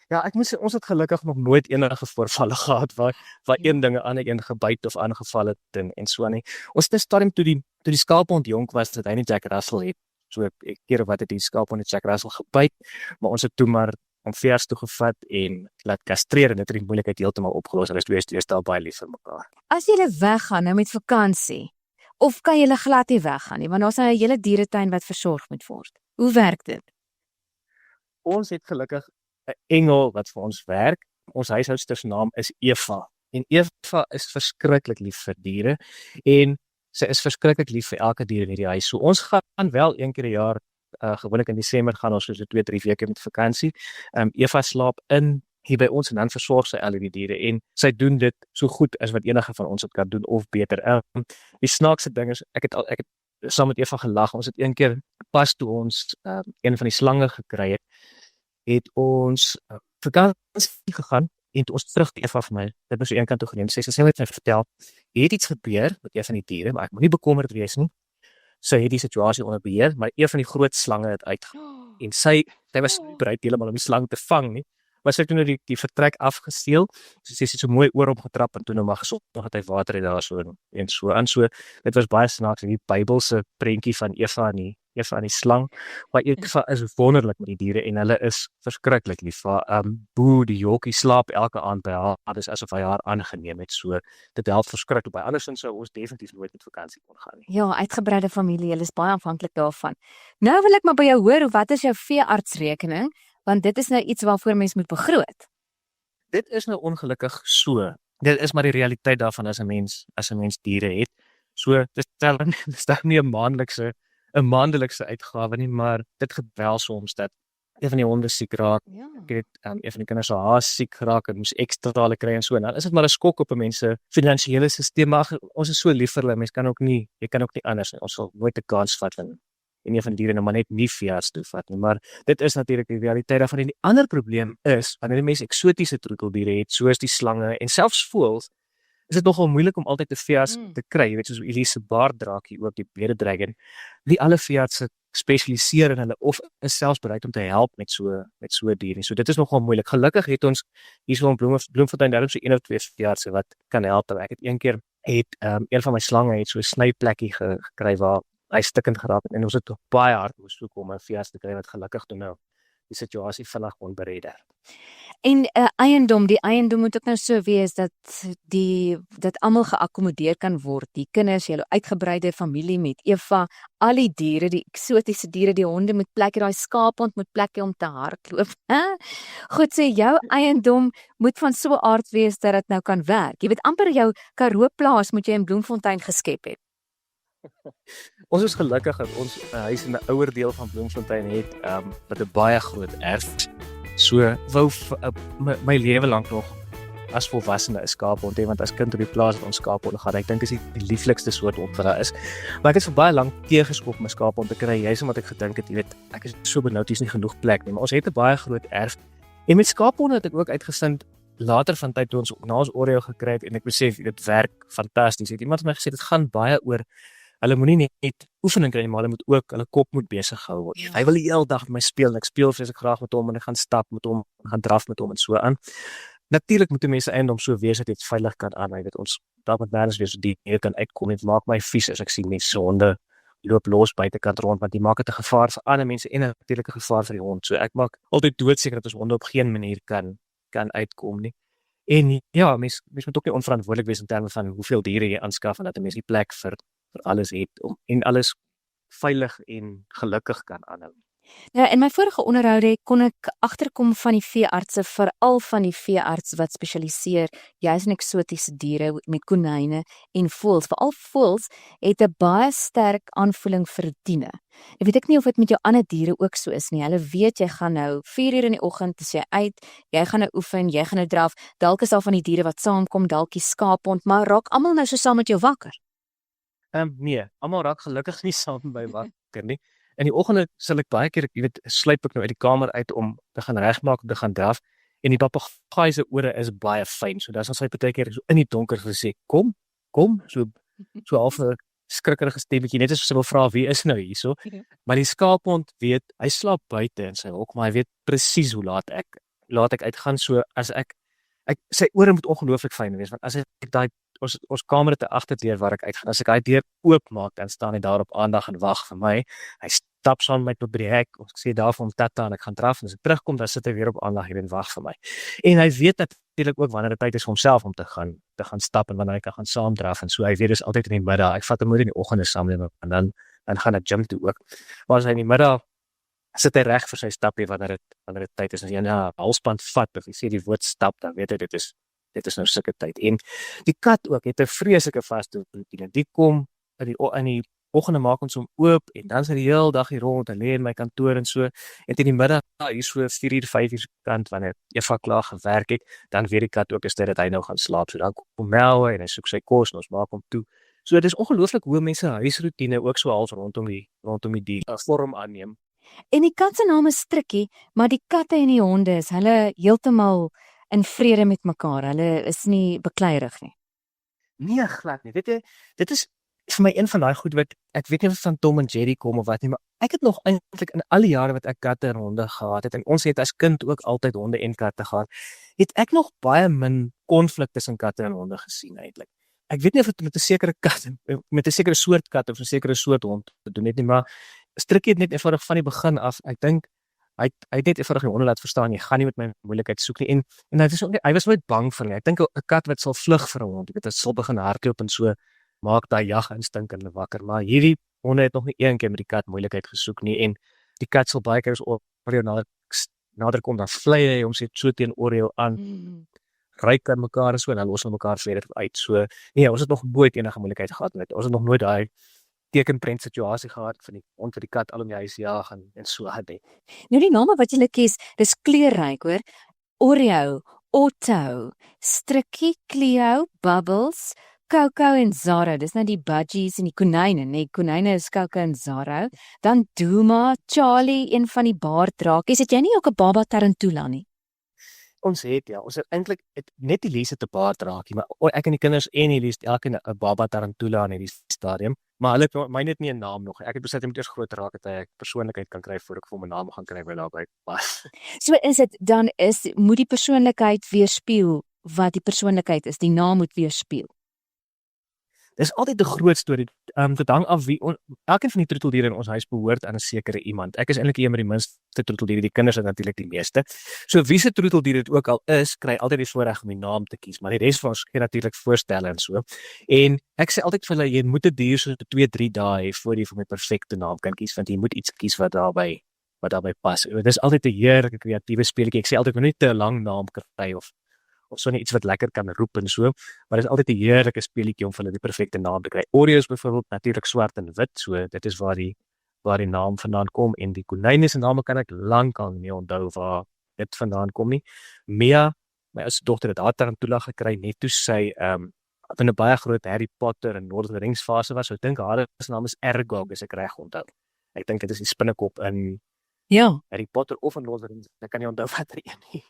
Ja, ek moet sê ons het gelukkig nog nooit enige voorvalle gehad waar een ding aan 'n een gebyt of aangeval het en so nie. Ons het 'n stadium toe die skaaphond jonk was dat hy nie Jack Russell het. So ek keer wat het die skaaphond net Jack Russell gebyt, maar ons het toe maar hom vers toe gevat en laat kastreer en dit het die moeilikheid heeltemal opgelos. Hulle is deesdae baie lief vir mekaar. As jy weggaan nou met vakansie, of kan jy glad nie weggaan nie, want daar's 'n hele dieretuin wat versorg moet word. Hoe werk dit? ons het gelukkig 'n engel wat vir ons werk. Ons huishoudster se naam is Eva. En Eva is verskriklik lief vir diere en sy is verskriklik lief vir elke dier in hierdie huis. So ons gaan wel een keer 'n jaar, gewoonlik in Desember gaan ons so 2-3 weke met vakansie. Eva slaap in hier by ons en dan versorg sy al die diere en sy doen dit so goed as wat enige van ons dit kan doen of beter. Die snaakse ding is ek het saam met Eva gelag. Ons het een keer pas toe ons een van die slange gekry het ons vakansie gegaan en toe ons terug Eva vir my dit was so een kant toe geneem. Sy het my vertel, het iets gebeur met een van die diere, maar ek moet nie bekommerd wees nie. Sy het die situasie onder beheer, maar een van die groot slange het uitgegaan. En sy was nie bereid heeltemal om die slang te vang nie. Maar sy het toen die vertrek afgesteel, so sy het so mooi oor opgetrap en toe nou maar gesond, nog het hy water het daar so en so aan. So, dit was baie snaaks, die Bybelse prentjie van Eva en die slang, maar Eva is wonderlik met die diere en hulle is verskriklik lief. Boe, die jokkie slaap elke aand by haar, dis asof hy haar aangeneem het, so dit help verskriklik by. Andersins sou ons definitief nooit met vakansie kon gaan nie. Ja, uitgebreide familie, hulle is baie afhanklik daarvan. Nou wil ek maar by jou hoor, wat is jou veeartsrekening? Want dit is nou iets waarvoor mens moet begroot. Dit is nou ongelukkig so. Dit is maar die realiteit daarvan as 'n mens diere het. So dis nie 'n maandelikse uitgawe nie, maar dit gebeur soms dat een van die honde siek raak. Ja. Ek het een van die kinders se haas siek geraak en moes ekstrale kry en so. En dan is dit maar 'n skok op 'n mens se finansiële stelsel. Maar ons is so lief vir hulle. Jy kan ook nie anders nie. Ons sal nooit 'n kans vat en een van die diere nou maar net nie veearts toe vat nie, maar dit is natuurlik die realiteit daarvan. En die ander probleem is, wanneer die mense eksotiese troeteldiere het, soos die slange en selfs voëls, is dit nogal moeilik om altyd 'n veearts te kry. Jy weet, soos Elise baarddraakie, ook die bearded dragon. Nie alle veeartse spesialiseer in hulle of is selfs bereid om te help met so 'n dier nie. So dit is nogal moeilik. Gelukkig het ons hier so in Bloemfontein daarom so 1 of 2 veeartse wat kan help. Ek het een keer een van my slange het so 'n snyplekkie gekry waar hy stikkend geraak het en ons het baie hard moes soek om 'n veearts te kry wat gelukkig toe nou die situasie vinnig kon beredder. En die eiendom moet ook nou so wees dat almal geakkommodeer kan word. Die kinders, julle uitgebreide familie met Eva, al die diere, die eksotiese diere, die honde moet plek hê, daai skaaphond moet plek hê om te hardloop. Goed, sê jou eiendom moet van so 'n aard wees dat dit nou kan werk. Jy weet amper jou Karoo plaas moet jy in Bloemfontein geskep het. Ons is gelukkig dat ons 'n huis in 'n ouer deel van Bloemfontein het, met 'n baie groot erf. So wou my lewe lank nog as volwassene 'n skaaphond hê, want as kind op die plaas het ons skaaphonde gehad. Ek dink is die lieflikste soort hond wat daar is. Maar ek het vir baie lank teëgeskop om 'n skaaphond te kry, juis omdat ek gedink het, jy weet, ek is so benoud, hier is nie genoeg plek nie, maar ons het 'n baie groot erf. En met skaaphonde het ek ook uitgevind later van tyd toe ons na ons Oreo gekry het en ek besef dit werk fantasties. Het iemand vir my gesê dit gaan baie oor hulle moenie net oefening kry, maar hulle kop moet besig gehou word. Hy wil die hele dag met my speel en ek speel vreeslik graag met hom en ek gaan stap met hom, gaan draf met hom en so aan. Natuurlik moet die mense eiendom so wees dat dit veilig kan aan. Jy weet ons daar met nêrens wees so die hier kan uitkom. Dit maak my vies as ek sien mense se honde loop los buitekant rond want die maak dit 'n gevaar vir ander mense en natuurlik 'n gevaar vir die hond. So ek maak altyd doodseker dat ons honde op geen manier kan uitkom nie. En ja, mens moet ook nie onverantwoordelik wees in terme van hoeveel diere jy aanskaf en dat 'n mens nie plek vir alles het en alles veilig en gelukkig kan aanhou. Nou, in my vorige onderhoude kon ek agterkom van die veeartse, veral van die veearts wat spesialiseer juis in eksotiese diere met konyne en voëls. Veral voëls het 'n baie sterk aanvoeling vir rotine. Ek weet ek nie of dit met jou ander diere ook so is nie. Hulle weet jy gaan nou 4:00 in die oggend as jy uit, jy gaan nou oefen, jy gaan nou draf. Dalk is daar van die diere wat saamkom, dalk die skaaphond, maar raak almal nou so saam met jou wakker? Nee, almal raak gelukkig nie saam by wakker nie. In die oggende sal ek baie keer, jy weet, sluip ek nou uit die kamer uit om te gaan regmaak, om te gaan draf. En die papegaai se ore is baie fyn. So dan sal sy partykeer so in die donker gesê, kom, so half 'n skrikkerige stemmetjie, net as sy wil vra wie is nou hierso. Maar die skaaphond weet, hy slaap buite in sy hok, maar hy weet presies hoe laat ek uitgaan. So as ek sy ore moet ongelooflik fyn wees, want as ek daai ons kamer het 'n agterdeur waar ek uitgaan. As ek daai deur oopmaak, dan staan hy daar op aandag en wag vir my. Hy stap saam met my tot by die hek. Ons sê daar vir hom tata en ek gaan draf en as ek terugkom, dan sit hy weer op aandag hier en wag vir my. En hy weet natuurlik ook wanneer dit tyd is vir homself om te gaan stap en wanneer hy kan gaan saam draf en so. Hy weet dis altyd in die middag. Ek vat hom nooit in die oggende saam met my en dan gaan ek gym toe ook. Maar as hy in die middag sit hy reg vir sy stapie wanneer dit tyd is. As jy 'n halsband vat of jy sê die woord stap, dan weet hy dit is nou sulke tyd. En die kat ook het 'n vreeslike vaste roetine. Die kom in die oggende maak ons hom oop en dan is hy die hele dag hier rond en lê in my kantoor en so. En teen die middag hier so 4:00, 5:00 kant wanneer Eva klaar gewerk het, dan weet die kat ook is dit dat hy nou gaan slaap. So dan kom Mel en hy soek sy kos en ons maak hom toe. So dit is ongelooflik hoe mense huisroetine ook so half rondom die dier vorm aanneem. En die kat se naam is Strikkie, maar die katte en die honde is hulle heeltemal in vrede met mekaar. Hulle is nie bekleierig nie. Nee, glad nie. Dit is vir my een van daai goed wat ek weet nie of dit van Tom en Jerry kom of wat nie, maar ek het nog eintlik in al die jare wat ek katte en honde gehad het en ons het as kind ook altyd honde en katte gehad, het ek nog baie min konflik tussen katte en honde gesien eintlik. Ek weet nie of dit met 'n sekere kat, met 'n sekere soort kat of 'n sekere soort hond te doen het nie, maar Strikkie het net eenvoudig van die begin af, ek dink hy het net eenvoudig die honde laat verstaan jy gaan nie met my moeilikheid soek nie en hy was nooit bang vir my. Ek dink 'n kat wat sal vlug vir 'n hond, jy weet, dit sal begin hardloop en so maak daai jaginstink hulle wakker, maar hierdie honde het nog nie een keer met die kat moeilikheid gesoek nie en die kat sal baie keer as Oreo nader kom dan vlei hy hom so teen Oreo aan. Ryk aan mekaar en so en dan los hulle mekaar verder uit. So nee, ons het nog nooit enige moeilikheid gehad met. Ons het nog nooit daai tekenprent situasie gehad van die hond wat die kat al om die huis jaag en so het hy. Nou die name wat jy kies, dis kleurryk hoor. Oreo, Otto, Strikkie, Cleo, Bubbles, Coco en Zaro. Dis nou die budgies en die konyne, nee, konyne is Coco en Zaro. Dan Duma, Charlie, een van die baarddrakies. Het jy nie ook 'n baba tarantula nie? Ons het eintlik net Elise het 'n baardraakie, maar ek en die kinders en Elise het elke 'n baba tarantula in hierdie stadium, maar hulle het my net nie 'n naam nog. Ek het besluit ek moet eers groot raak dat ek persoonlikheid kan kry voor ek vir hom 'n naam gaan kry by daarby pas. So is dit dan moet die persoonlikheid weerspieël wat die persoonlikheid is, die naam moet weerspieël. Dis altyd 'n groot storie. Dit hang af wie elkeen van die troeteldiere in ons huis behoort aan 'n sekere iemand. Ek is eintlik een met die minste troeteldiere, die kinders het natuurlik die meeste. So wie se troeteldier dit ook al is, kry altyd die voorreg om die naam te kies, maar die res van ons gee natuurlik voorstelle en so. En ek sê altyd vir hulle jy moet 'n dier so 2-3 dae hê voor jy vir my perfekte naam kan kies, want jy moet iets kies wat daarbey pas. Dis altyd 'n heerlike kreatiewe speletjie. Ek sê altyd moet nie te lang naam kry of so net iets wat lekker kan roep en so, maar dit is altyd 'n heerlike speletjie om vir hulle die perfekte naam te kry. Oreo is byvoorbeeld natuurlik swart en wit, so dit is waar die naam vandaan kom en die konyne se name kan ek lankal nie onthou waar dit vandaan kom nie. Mia, my ouste dogter het haar tarantula gekry net toe sy in 'n baie groot Harry Potter en Lord of the Rings fase was. So ek dink haar naam is Aragog as ek reg onthou. Ek dink dit is die spinnekop in Harry Potter of in Lord of the Rings. Ek kan nie onthou watter een nie.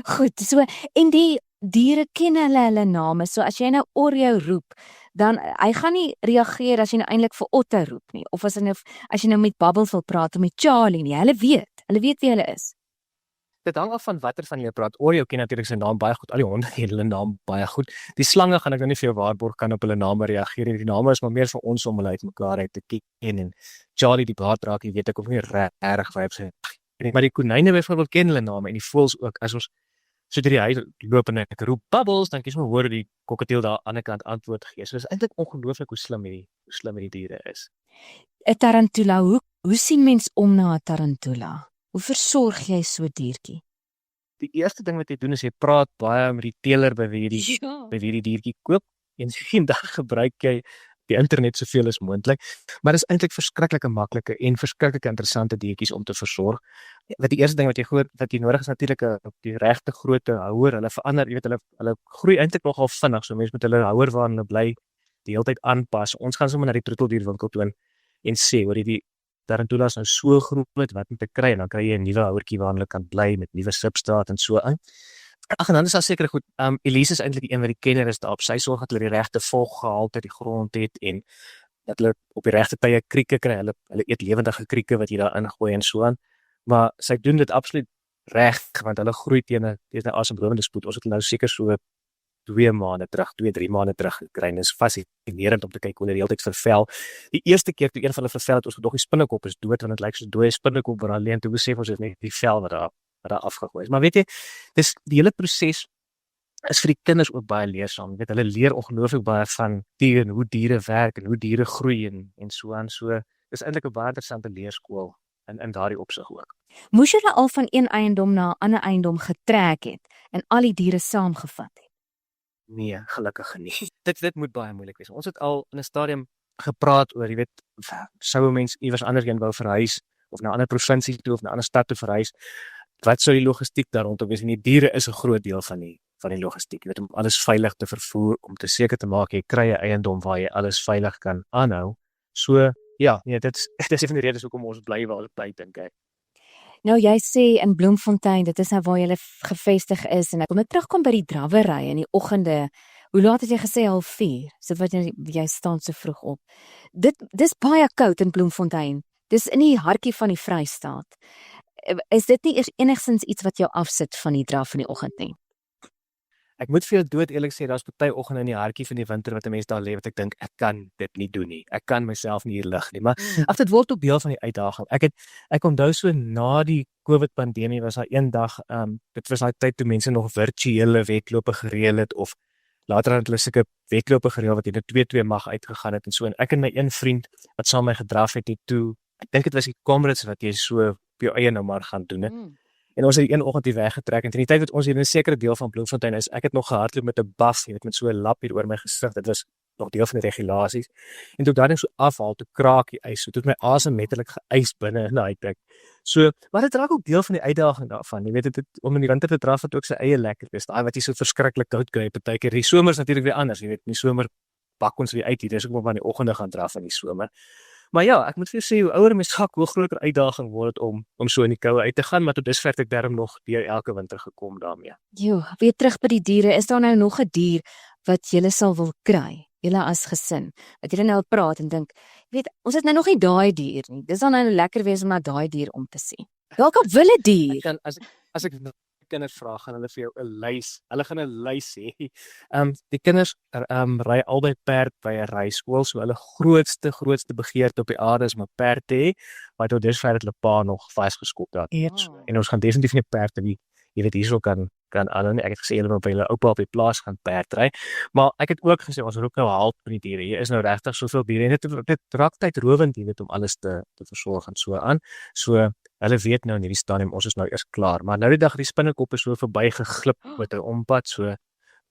Goed, so en die diere ken hulle name. So as jy nou Oreo roep, dan hy gaan nie reageer as jy nou eintlik vir Otto roep nie, of as jy nou met Bubbles wil praat of met Charlie nie. Hulle weet wie hulle is. Dit hang af van watter van jy praat. Oreo ken natuurlik sy naam baie goed. Al die honde ken hulle naam baie goed. Die slange gaan ek nou nie vir jou waarborg kan op hulle name reageer nie. Die name is maar meer vir ons om hulle uit mekaar uit te ken en Charlie die baardraakie weet ek of nie reg vibes het. Maar die konyne byvoorbeeld ken hulle name en die voëls ook. As ons so deur die huis loop en ek roep Bubbles, dan kies ons hoor die kokkatiel daar aan die ander kant antwoord gee. So dis eintlik ongelooflik hoe slim hierdie diere is. 'n Tarantula, hoe sien mens om na 'n tarantula? Hoe versorg jy so 'n diertjie? Die eerste ding wat jy doen is jy praat baie met die teeler by wie die diertjie koop en sien dan gebruik jy die internet soveel as moontlik, maar dis eintlik verskriklike maklike en verskriklike interessante diertjies om te versorg. Wat die eerste ding wat jy nodig is natuurlik die regte grootte houer. Hulle verander, jy weet hulle groei eintlik nogal vinnig, so mense moet hulle houer waarin hulle bly die hele tyd aanpas. Ons gaan sommer na die troeteldierwinkel toe en sê hoor die tarantula is nou so groot wat moet ek kry en dan kry jy 'n nuwe houertjie waarin hulle kan bly met nuwe substraat en so aan. Ag en dan is daar seker goed. Elise is eintlik die een wat die kenner is daarop. Sy sorg dat hulle die regte volgehalte uit die grond het en dat hulle op die regte tye krieke kry. Hulle eet lewendige krieke wat jy daar ingooi en so aan. Maar sy doen dit absoluut reg want hulle groei teen 'n asemrowende spoed. Ons het nou seker so 2 maande terug, 2-3 maande terug gekry. Dit is fascinerend om te kyk hoe hulle die hele tyd vervel. Die eerste keer toe een van hulle vervel het, ons gedog die spinnekop is dood want dit lyk soos 'n dooie spinnekop wat daar lê en toe besef ons het net die vel wat daar afgegooi is. Maar weet jy, dis die hele proses is vir die kinders ook baie leersaam. Jy weet, hulle leer ongelooflik baie van diere en hoe diere werk en hoe diere groei en so aan. So dis eintlik 'n baie interessante leerskool in daardie opsig ook. Moes julle al van een eiendom na 'n ander eiendom getrek het en al die diere saamgevat het? Nee, gelukkig nie. Dit moet baie moeilik wees. Ons het al in 'n stadium gepraat oor, jy weet, sou 'n mens iewers anderheen wou verhuis of na 'n ander provinsie toe of na 'n ander stad toe verhuis. Wat sou die logistiek daar rondom wees? En die diere is 'n groot deel van die logistiek. Jy weet, om alles veilig te vervoer, om te seker te maak jy kry 'n eiendom waar jy alles veilig kan aanhou. So ja, nee, dit is een van die redes hoekom ons bly waar ons bly, dink ek. Nou jy sê in Bloemfontein, dit is nou waar jy gevestig is en ek wil net terugkom by die drawery in die oggende. Hoe laat het jy gesê 04:30? So wat jy staan so vroeg op. Dis baie koud in Bloemfontein. Dis in die hartjie van die Vrystaat. Is dit nie eers enigstens iets wat jou afsit van die draf in die oggend nie? Ek moet vir jou dood eerlik sê, daar's party oggende in die hartjie van die winter wat 'n mens daar lê wat ek dink ek kan dit nie doen nie. Ek kan myself nie hier lig nie, maar dit word ook deel van die uitdaging. Ek onthou so na die COVID pandemie was daar een dag, dit was daai tyd toe mense nog virtuele wedlope gereël het of later het hulle sulke wedlope gereël wat jy net 2-2 mag uitgegaan het en so, en ek en my een vriend wat saam met my gedraf het toe, ek dink dit was die Comrades wat jy so op jou eie nou maar gaan doen het. En ons het die een oggend hier weggetrek en in die tyd wat ons hier in 'n sekere deel van Bloemfontein is, ek het nog gehardloop met 'n buff, jy weet, met so 'n lap hier oor my gesig. Dit was nog deel van die regulasies. En toe ek daai ding so afhaal, toe kraak die ys. So toe het my asem letterlik geys binne in daai plek. So, maar dit raak ook deel van die uitdaging daarvan. Jy weet, dit om in die winter te draf het ook sy eie lekker wees. Daai wat jy so verskriklik koud kry partykeer. Die somer is natuurlik weer anders, jy weet. In die somer bak ons weer uit hier. Dis ook maar van die oggende gaan draf in die somer. Maar ja, ek moet vir jou sê, hoe ouer mens raak, hoe groter uitdaging word dit om so in die koue uit te gaan, maar tot dusver het ek darm nog deur elke winter gekom daarmee. Jo, weer terug by die diere, is daar nou nog 'n dier wat julle sal wil kry, julle as gesin? Dat julle nou praat en dink, jy weet, ons het nou nog nie daai dier nie. Dis dan nou lekker wees om na daai dier om te sien. Dalk 'n wilde dier. As ek kinders vra, gaan hulle vir jou 'n lys. Hulle gaan 'n lys hê. Die kinders ry albei perd by 'n ryskool, so hulle grootste begeerte op die aarde is om 'n perd te hê, maar tot dusver het hulle pa nog vasgeskop daar. En ons gaan definitief nie perde wie jy weet hierso kan aan. Ek het gesê hulle moet by hulle oupa op die plaas gaan perd ry, maar ek het ook gesê ons roep nou halt by die diere. Hier is nou regtig soveel diere en dit raak tydrowend, jy weet, om alles te versorg en so aan. So hulle weet nou in hierdie stadium ons is nou eers klaar, maar nou die dag het die spinnekop is so verbygeglip met 'n ompad, so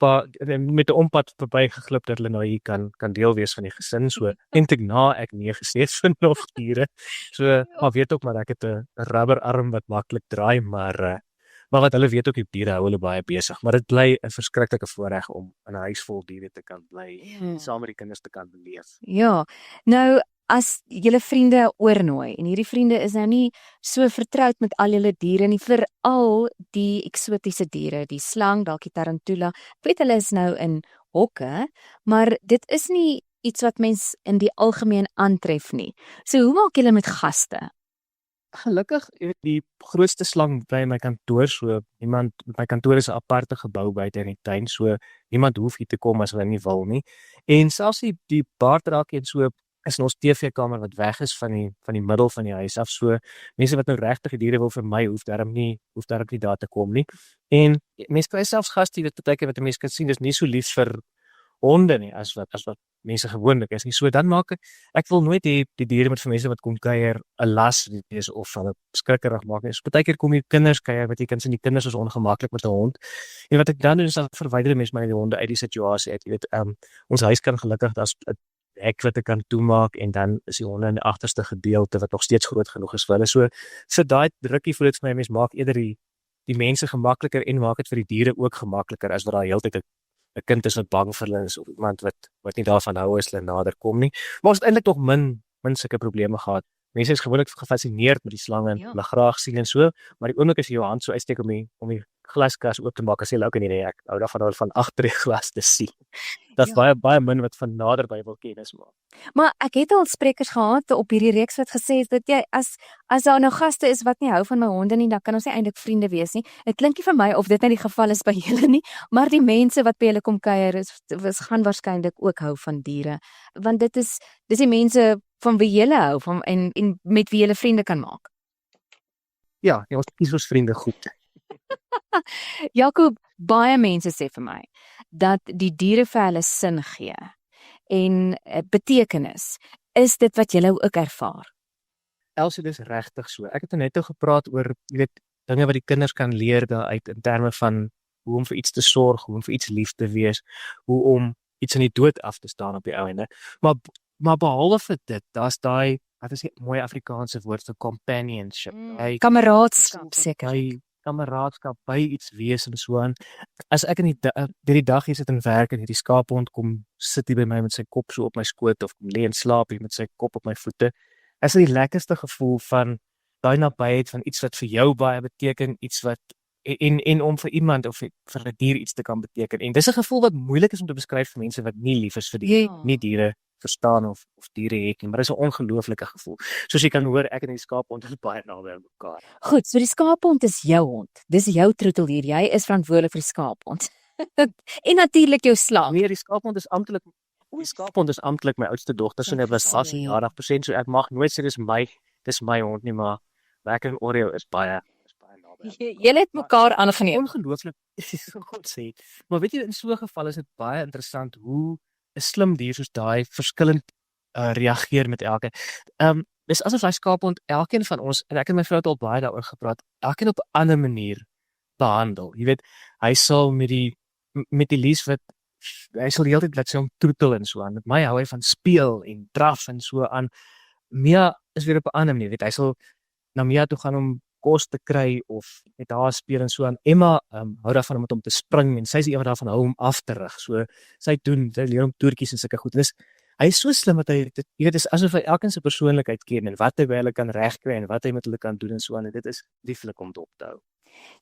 met 'n ompad verbygeglip dat hulle nou hier kan deel wees van die gesin, so eintlik na ek nie gesê het vir nog diere. So maar weet ook maar ek het 'n rubberarm wat maklik draai, maar wat hulle weet ook die diere hou hulle baie besig, maar dit bly 'n verskriklike voorreg om in 'n huis vol diere te kan bly en saam met die kinders te kan beleef. Ja, nou as julle vriende oornooi en hierdie vriende is nou nie so vertroud met al julle diere nie, veral die eksotiese diere, die slang, dalk die tarantula. Ek weet hulle is nou in hokke, maar dit is nie iets wat mens in die algemeen aantref nie. So hoe maak julle met gaste? Gelukkig, jy weet, die grootste slang by my kantoor, so my kantoor is 'n aparte gebou buite in die tuin, so niemand hoef hier te kom as hulle nie wil nie. En selfs die baardrakkie en so is ons TV-kamer wat weg is van die middel van die huis af, so mense wat nou regtig die diere wil vermy, hoef darm nie daar te kom nie. En mense kry selfs gaste wat partykeer wat 'n mens kan sien, dis nie so lief vir honde nie as wat mense gewoonlik is nie. So dan maak ek wil nooit die diere met vir mense wat kom kuier 'n las wees of hulle skrikkerig maak nie. So partykeer kom hier kinders kuier wat jy kan sien die kinders is ongemaklik met 'n hond. En wat ek dan doen is dan verwyder mense maar die honde uit die situasie uit. Jy weet, ons huis kan gelukkig daar's 'n hek wat ek kan toemaak en dan is die honde in die agterste gedeelte wat nog steeds groot genoeg is vir hulle. So vir daai drukkie voel dit vir my mense maak eerder die mense gemakliker en maak dit vir die diere ook gemakliker as wat daar heeltyd 'n kind is wat bang vir hulle is of iemand wat nie daarvan hou as hulle nader kom nie. Maar ons het eintlik nog min sulke probleme gehad. Mense is gewoonlik gefassineerd met die slange en hulle graag sien en so, maar die oomblik as jy jou hand so uitsteek om die glaskas oop te maak, as jy ook nie ek hou daarvan van agter die glas te sien. Dat baie min wat van naderby wil kennis maak. Maar ek het al sprekers gehad op hierdie reeks wat gesê het dat jy as daar nou gaste is wat nie hou van my honde nie, dan kan ons nie eintlik vriende wees nie. Dit klink nie vir my of dit nou die geval is by julle nie, maar die mense wat by julle kom kuier gaan waarskynlik ook hou van diere, want dis die mense van wie julle hou en met wie julle vriende kan maak. Ja, ons kies ons vriende goed. Jakob, baie mense sê vir my dat die diere vir hulle sin gee en betekenis. Is dit wat julle ook ervaar? Elsie, dis regtig so. Ek het net gepraat oor, jy weet, dinge wat die kinders kan leer daaruit in terme van hoe om vir iets te sorg, hoe om vir iets lief te wees, hoe om iets in die dood af te staan op die ou ende. Maar behalwe dit, daar's daai, wat is die mooi Afrikaanse woord vir companionship, Kameraadskap seker. by kameraadskap, by iets wees en so aan. As ek in die dag hier sit en werk en hierdie skaaphond kom sit hier by my met sy kop so op my skoot of kom lê en slaap hier met sy kop op my voete, is dit die lekkerste gevoel van daai nabyheid van iets wat vir jou baie beteken, iets wat en om vir iemand of vir 'n dier iets te kan beteken. En dis 'n gevoel wat moeilik is om te beskryf vir mense wat nie lief is vir nie diere verstaan of diere het nie, maar dis 'n ongelooflike gevoel. Soos jy kan hoor, ek en die skaaphond is baie naby aan mekaar. Goed, so die skaaphond is jou hond. Dis jou troetel hier. Jy is verantwoordelik vir die skaaphond. En natuurlik jou slaap. Nee, die skaaphond is amptelik my oudste dogter, so net was 80%, so ek mag nooit sê dis my hond nie, maar Lekker en Oreo is baie naby. Julle het mekaar aangeneem. Ongelooflik, God sê. Maar weet jy, in so 'n geval is dit baie interessant hoe 'n slim dier soos daai verskillend reageer met elke. Dis asof hy skaaphond elkeen van ons, en ek en my vrou het al baie daaroor gepraat, elkeen op 'n ander manier behandel. Jy weet, hy sal met die lies wat hy sal die hele tyd laat sy hom troetel en so aan. Met my hou hy van speel en draf en so aan. Mia is weer op 'n ander manier, weet hy sal na Mia toe gaan om kos te kry of met haar speel en so aan. Emma hou daarvan om met hom te spring en sy is een wat daarvan hou om af te rig. So sy leer hom toertjies en sulke goed. Dis hy is so slim dat hy dit, jy weet, is asof hy elkeen se persoonlikheid ken en wat hy by hulle kan regkry en wat hy met hulle kan doen en so aan. En dit is lieflik om op te hou.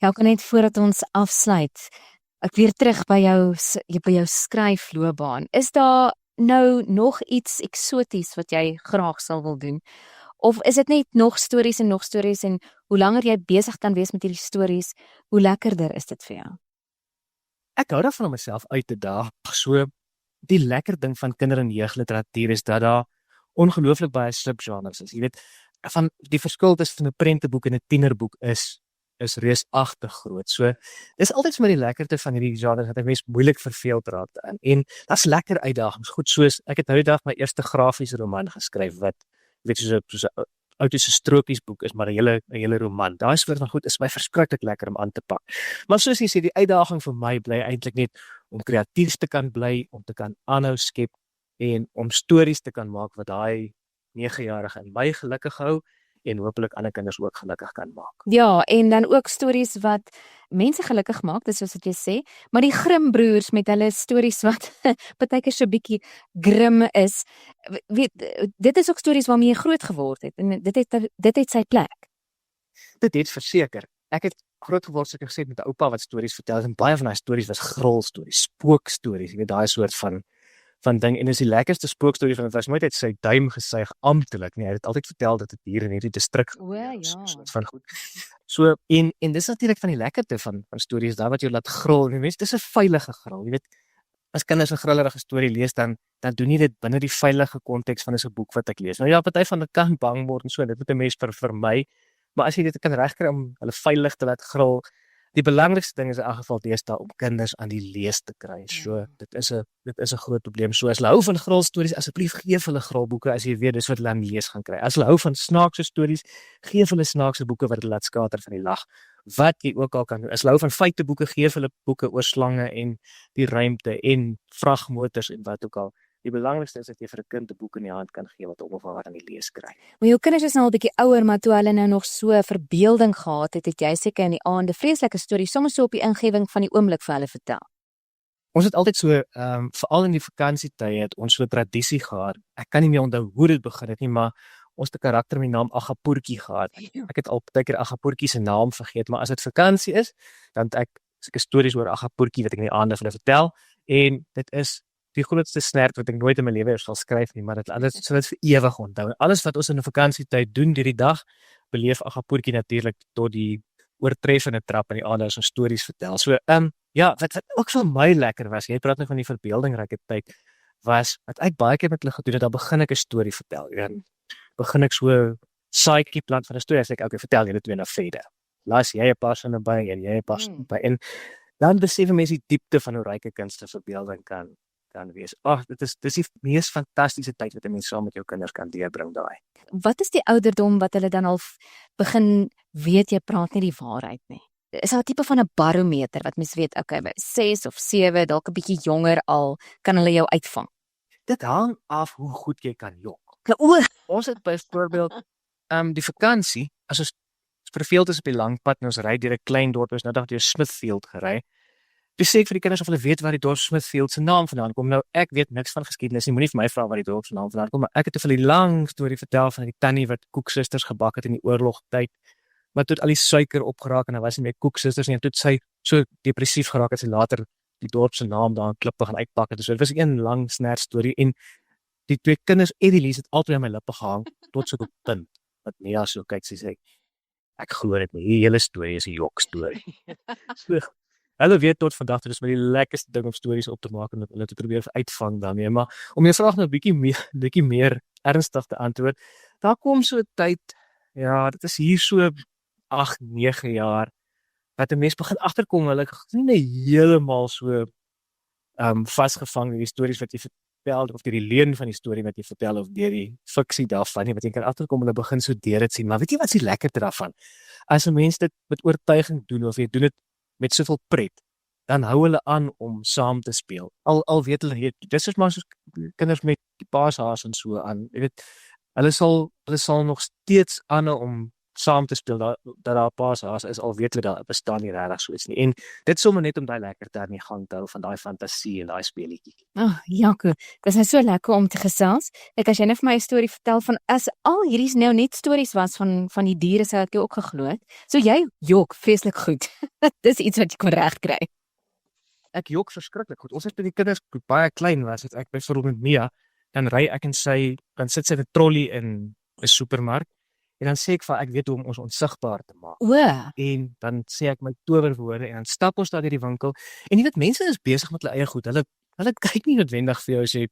Ja, kan net voordat ons afsluit, ek weer terug by jou skryfloopbaan. Is daar nou nog iets eksoties wat jy graag sal wil doen? Of is dit net nog stories en hoe langer jy besig kan wees met hierdie stories, hoe lekkerder is dit vir jou? Ek hou daarvan om myself uit te daag. So die lekker ding van kinder- en jeugliteratuur is dat daar ongelooflik baie subgenres is. Jy weet, van die verskil tussen 'n prenteboek en 'n tienerboek is reusagtig groot. So dis altyd vir my die lekkerte van hierdie genres dat 'n mens moeilik verveeld raak daarin. En daar's lekker uitdagings. Goed, soos ek het nou die dag my eerste grafiese roman geskryf wat weet soos 'n outiese strokiesboek is, maar 'n hele roman. Daai soort van goed is my verskriklik lekker om aan te pak. Maar soos jy sê, die uitdaging vir my bly eintlik net om kreatief te kan bly, om te kan aanhou skep en om stories te kan maak wat daai 9-jarige in my gelukkig hou en hopelik ander kinders ook gelukkig kan maak. Ja, en dan ook stories wat mense gelukkig maak, dis soos wat jy sê, maar die Grimm broers met hulle stories wat partykeer so bietjie grim is. Weet, dit is ook stories waarmee jy groot geword het en dit het sy plek. Dit het verseker. Ek het groot geword soos ek gesê met 'n oupa wat stories vertel en baie van daai stories was grolstories, spookstories, jy weet daai soort van ding en is die lekkerste spookstorie van dit was nooit uit sy duim gesuig amptelik nie. Hy het altyd vertel dat dit hier in hierdie distrik soort van goed. So en dis natuurlik van die lekkerte van stories daar wat jy laat gril. Die mens, dis 'n veilige gril. Jy weet, as kinders 'n grillerige storie lees dan doen jy dit binne die veilige konteks van 'n boek wat ek lees. Nou ja, party van dit kan bang word en so, dit moet 'n mens vermy. Maar as jy dit kan regkry om hulle veilig te laat gril, die belangrikste ding is in elk geval deesdae om kinders aan die lees te kry. So dit is 'n groot probleem. So as hulle hou van grolstories, asseblief gee vir hulle grolboeke as jy weet dis wat hulle aan lees gaan kry. As hulle hou van snaakse stories, gee vir hulle snaakse boeke wat hulle laat skater van die lag. Wat jy ook al kan doen. As hulle hou van feiteboeke, gee vir hulle boeke oor slange en die ruimte en vragmotors en wat ook al. Die belangrikste is dat jy vir 'n kind 'n boek in die hand kan gee wat hom of haar aan die lees kry. Maar jou kinders is nou al 'n bietjie ouer, maar toe hulle nou nog so verbeelding gehad het jy seker in die aande vreeslike stories soms so op die ingewing van die oomblik vir hulle vertel. Ons het altyd so, veral in die vakansietye het ons so 'n tradisie gehad. Ek kan nie meer onthou hoe dit begin het nie, maar ons het 'n karakter met die naam Agapoortjie gehad. Ek het al baie keer Agapoortjie se naam vergeet, maar as dit vakansie is, dan het ek sulke stories oor Agapoortjie wat ek in die aande vir hulle vertel en dit is die grootste snert wat ek nooit in my lewe sal skryf nie, maar dit alles sal dit vir ewig onthou. En alles wat ons in 'n vakansietyd doen deur die dag, beleef Agapoortjie natuurlik tot die oortreffende trap in die aande as ons stories vertel. So, ja, wat ook vir my lekker was, jy praat nou van die verbeeldingryke tyd, was wat ek baie keer met hulle gedoen het, dan begin ek 'n storie vertel. Dan begin ek so saadjie plant van 'n storie, as ek okay, vertel julle twee nou verder. Laat jy 'n pas in by en jy 'n pas by en dan besef mense die diepte van hoe ryk 'n kind se verbeelding kan dan wees. Dis die mees fantastiese tyd wat 'n mens saam met jou kinders kan deurbring daai. Wat is die ouderdom wat hulle dan al begin weet jy praat nie die waarheid nie? Is daar 'n tipe van 'n barometer wat mens weet, okay, by 6 of 7, dalk 'n bietjie jonger al, kan hulle jou uitvang? Dit hang af hoe goed jy kan jok. O, Ons het byvoorbeeld die vakansie, as ons verveeld is op die lang pad en ons ry deur 'n klein dorp, ons nou deur Smithfield gery. Dis sê ek vir die kinders of hulle weet waar die dorp Smithfield se naam vandaan kom. Nou ek weet niks van geskiedenis nie. Moenie vir my vra waar die dorp se naam vandaan kom, maar ek het 'n vir die lang storie vertel van die tannie wat koeksusters gebak het in die oorlogtyd. Maar toe het al die suiker opgeraak en daar was nie meer koeksusters nie. En toe het sy so depressief geraak dat sy later die dorp se naam daar in klippe gaan uitpak het. So dit was 'n lang snert storie en die twee kinders Eddie het altyd aan my lippe gehang tot so 'n punt wat Mia so kyk, sy sê ek glo dit nie. Hierdie hele storie is 'n jok storie. So, hulle weet tot vandag dit is my die lekkerste ding om stories op te maak en hulle te probeer uitvang daarmee, maar om jou vraag nou 'n bietjie meer ernstig te antwoord, daar kom so 'n tyd, ja, dit is hier so 8, 9 jaar wat 'n mens begin agterkom hulle is nie heeltemal so vasgevang in die stories wat jy vertel of deur die leuen van die storie wat jy vertel of deur die fiksie daarvan nie, wat jy kan agterkom hulle begin so deur dit sien, maar weet jy wat is die lekkerste daarvan? As 'n mens dit met oortuiging doen of jy doen dit met soveel pret, dan hou hulle aan om saam te speel. Al weet hulle, dis is maar soos kinders met die paashaas en so aan. Jy weet, hulle sal nog steeds aanhou om saam te speel dat daar paashaas is, al weet hulle daar bestaan nie regtig so iets nie. En dit sommer net om daai lekkerte aan die gang te hou van daai fantasie en daai speletjie. Jaco, dit is nou so lekker om te gesels. Ek as jy net vir my 'n storie vertel van as al hierdie nou net stories was van die diere sou ek jou ook geglo het. So jy jok vreeslik goed. Dis iets wat jy kon regkry. Ek jok verskriklik goed. Ons het met die kinders baie klein was, het ek byvoorbeeld met Mia, dan ry ek en sy, dan sit sy in 'n trolley in 'n supermark. En dan sê ek vir ek weet hoe om ons onsigbaar te maak. En dan sê ek my towerwoorde en dan stap ons daar deur die winkel. En jy weet mense is besig met hulle eie goed. Hulle kyk nie noodwendig vir jou as jy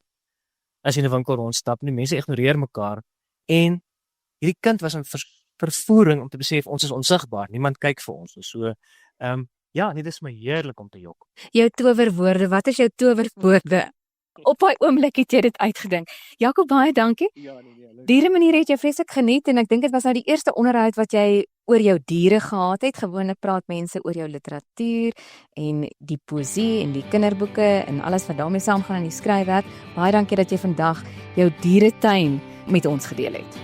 in 'n winkel rondstap nie. Mense ignoreer mekaar. En hierdie kind was 'n vervoering om te besef ons is onsigbaar. Niemand kyk vir ons. So ja, dit is my heerlik om te jok. Jou towerwoorde, wat is jou towerwoorde? Op daai oomblik het jy dit uitgedink. Jaco, baie dankie. Ja, Dieremaniere het jy vreeslik geniet en ek dink dit was nou die eerste onderhoud wat jy oor jou diere gehad het. Gewoonlik praat mense oor jou literatuur en die poesie en die kinderboeke en alles wat daarmee saamgaan in die skryfwerk. Baie dankie dat jy vandag jou dieretuin met ons gedeel het.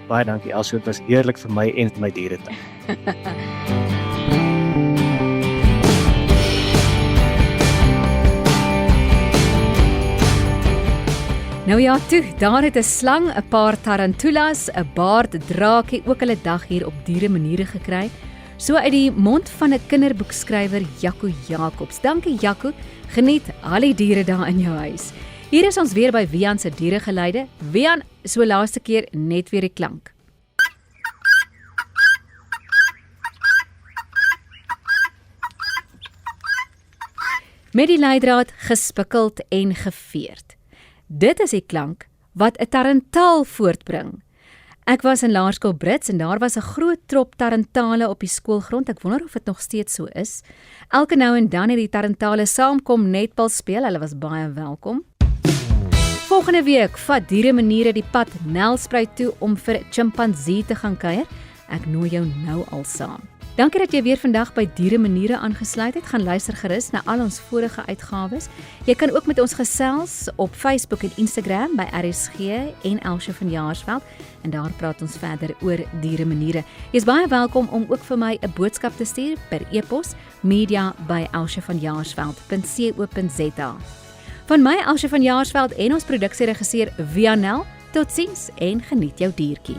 Baie dankie Elsie, dit was heerlik vir my en vir my dieretuin. Nou ja, toe, daar het 'n slang, 'n paar tarantulas, 'n baarddraakie ook hulle dag hier op Dieremaniere gekry. So uit die mond van 'n kinderboekskrywer, Jaco Jacobs. Dankie Jaco, geniet al die diere daar in jou huis. Hier is ons weer by Wian se dieregeleide. Wian, so laaste keer net weer die klank. Met die leidraad gespikkeld en geveerd. Dit is die klank wat 'n tarantaal voortbring. Ek was in Laerskool Brits en daar was 'n groot trop tarantale op die skoolgrond. Ek wonder of dit nog steeds so is. Elke nou en dan het die tarantale saamkom netbal speel. Hulle was baie welkom. Volgende week vat Dieremaniere die pad Nelspruit toe om vir Chimpansee te gaan kuier. Ek nooi jou nou al saam. Dankie dat jy weer vandag by Dieremaniere aangesluit het. Gaan luister gerus na al ons vorige uitgawes. Jy kan ook met ons gesels op Facebook en Instagram by RSG en Elsje van Jaarsveld en daar praat ons verder oor Dieremaniere. Jy is baie welkom om ook vir my 'n boodskap te stuur per e-pos media@elsjevanjaarsveld.co.za. Van my Elsje van Jaarsveld en ons produksieregisseur Wianel, totsiens en geniet jou diertjie.